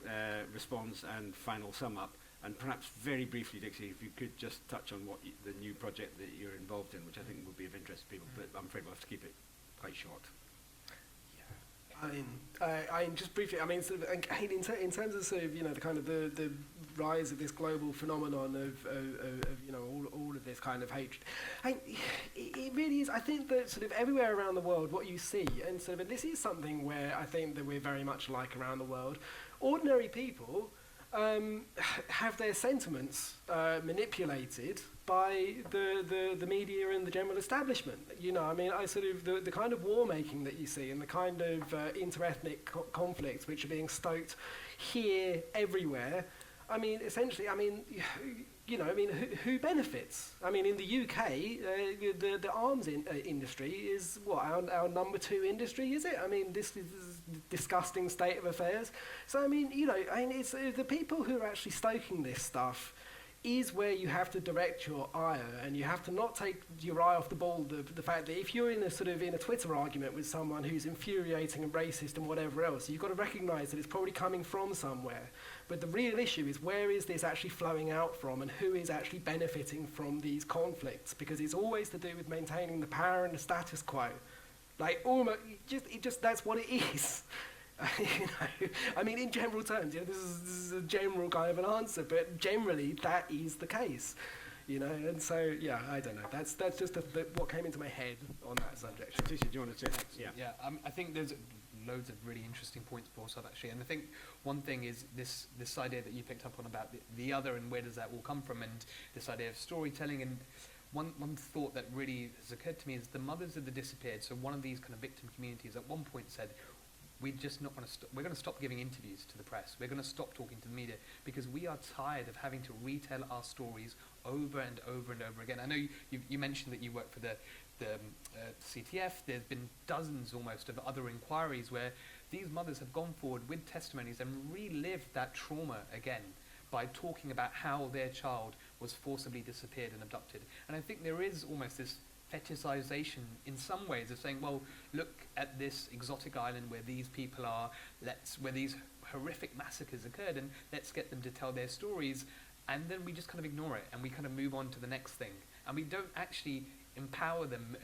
response and final sum up. And perhaps very briefly, Dixie, if you could just touch on what the new project that you're involved in, which I think would be of interest to people, but I'm afraid we'll have to keep it quite short. I mean, just briefly, I mean, sort of, in terms of sort of, you know, the kind of the rise of this global phenomenon of you know, all of this kind of hatred, it really is, I think that sort of everywhere around the world, what you see, and sort of, and this is something where I think that we're very much like around the world, ordinary people have their sentiments manipulated by the media and the general establishment. You know, I mean, the kind of war making that you see and the kind of inter-ethnic conflicts which are being stoked here, everywhere. I mean, essentially, I mean, you know, I mean, who benefits? I mean, in the UK, the arms industry is what, our number 2 industry, is it? I mean, this is a disgusting state of affairs. So, I mean, you know, I mean, it's the people who are actually stoking this stuff is where you have to direct your ire, and you have to not take your eye off the ball. The fact that if you're in a Twitter argument with someone who's infuriating and racist and whatever else, you've got to recognise that it's probably coming from somewhere. But the real issue is, where is this actually flowing out from, and who is actually benefiting from these conflicts? Because it's always to do with maintaining the power and the status quo. Like almost, it just that's what it is. You know, I mean, in general terms, you know, this is a general kind of an answer, but generally that is the case. You know, and so yeah, I don't know. That's just what came into my head on that subject. Thusiyan, do you want to say that? Yeah, I think there's loads of really interesting points brought up actually, and I think one thing is this idea that you picked up on about the other and where does that all come from, and this idea of storytelling. And one thought that really has occurred to me is the mothers of the disappeared. So one of these kind of victim communities at one point said, we're just not going to stop. We're going to stop giving interviews to the press. We're going to stop talking to the media because we are tired of having to retell our stories over and over and over again. I know you mentioned that you work for the CTF. There's been dozens almost of other inquiries where these mothers have gone forward with testimonies and relived that trauma again by talking about how their child was forcibly disappeared and abducted. And I think there is almost this fetishization in some ways of saying, well, look at this exotic island where these people are, where these horrific massacres occurred, and let's get them to tell their stories, and then we just kind of ignore it and we kind of move on to the next thing, and we don't actually empower them,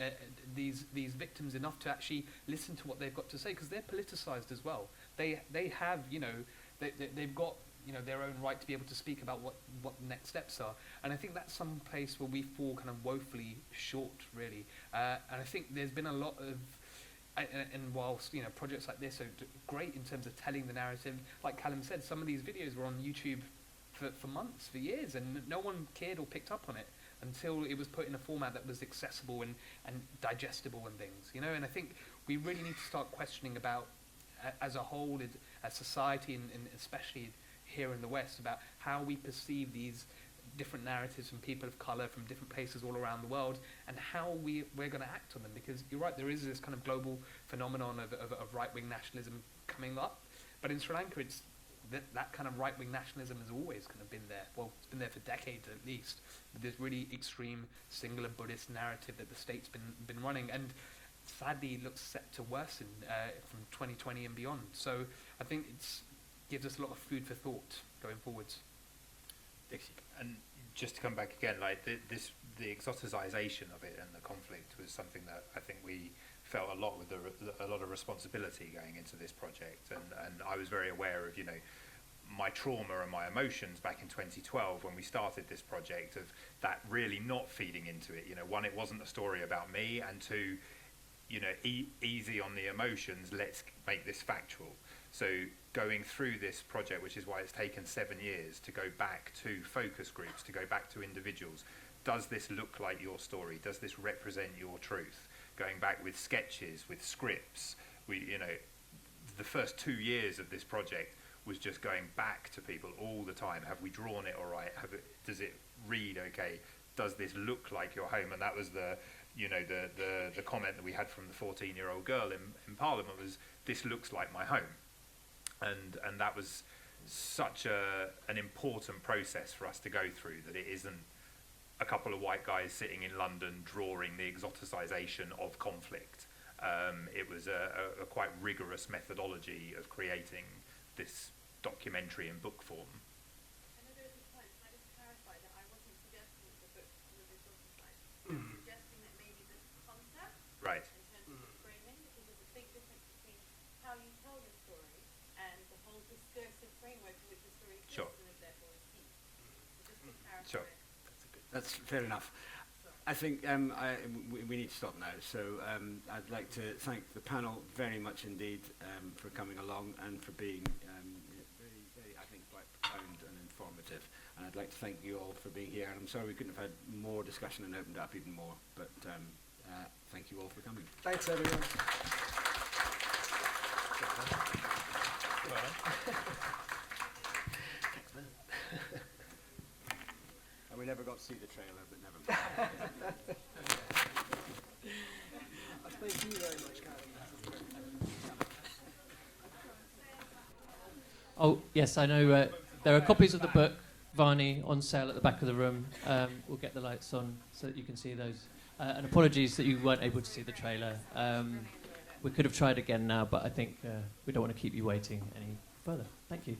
these victims, enough to actually listen to what they've got to say, because they're politicized as well. They have, you know, they've got, you know, their own right to be able to speak about what the next steps are. And I think that's some place where we fall kind of woefully short, really. And I think there's been a lot of, and whilst, you know, projects like this are great in terms of telling the narrative, like Callum said, some of these videos were on YouTube for months, for years, and no one cared or picked up on it until it was put in a format that was accessible and digestible and things, you know. And I think we really need to start questioning about, as a whole, as society, and especially here in the West, about how we perceive these different narratives from people of colour from different places all around the world, and how we're going to act on them. Because you're right, there is this kind of global phenomenon of right-wing nationalism coming up, but in Sri Lanka it's that kind of right-wing nationalism has always kind of been there. Well, it's been there for decades at least. This really extreme singular Buddhist narrative that the state's been running, and sadly looks set to worsen from 2020 and beyond. So I think it's gives us a lot of food for thought going forwards. Dixie. And just to come back again, like the exoticization of it and the conflict was something that I think we felt a lot with a lot of responsibility going into this project, and I was very aware of, you know, my trauma and my emotions back in 2012 when we started this project, of that really not feeding into it. You know, one, it wasn't a story about me, and two, you know, easy on the emotions, let's make this factual. So going through this project, which is why it's taken 7 years to go back to focus groups, to go back to individuals, does this look like your story? Does this represent your truth? Going back with sketches, with scripts, you know, the first 2 years of this project was just going back to people all the time. Have we drawn it all right? Does it read okay? Does this look like your home? And that was the comment that we had from the 14-year-old girl in Parliament was, this looks like my home. And that was such an important process for us to go through, that it isn't a couple of white guys sitting in London drawing the exoticization of conflict. It was a quite rigorous methodology of creating this documentary in book form. I know there's a point, can I just clarify that I wasn't suggesting that the book was exoticized. I was suggesting that maybe this concept, Right. in terms of framing, because there's a big difference between how you tell your story and the whole discursive framework in which the story exists, Sure. and is therefore received. So just to clarify. Sure. That's fair enough. I think we need to stop now. So I'd like to thank the panel very much indeed for coming along and for being very, very, I think, quite profound and informative. And I'd like to thank you all for being here. And I'm sorry we couldn't have had more discussion and opened up even more. But thank you all for coming. Thanks, everyone. And we never got to see the trailer, but never mind. Thank you very much, Callum. Oh, yes, I know there are copies of the book, Vanni, on sale at the back of the room. We'll get the lights on so that you can see those. And apologies that you weren't able to see the trailer. We could have tried again now, but I think we don't want to keep you waiting any further. Thank you.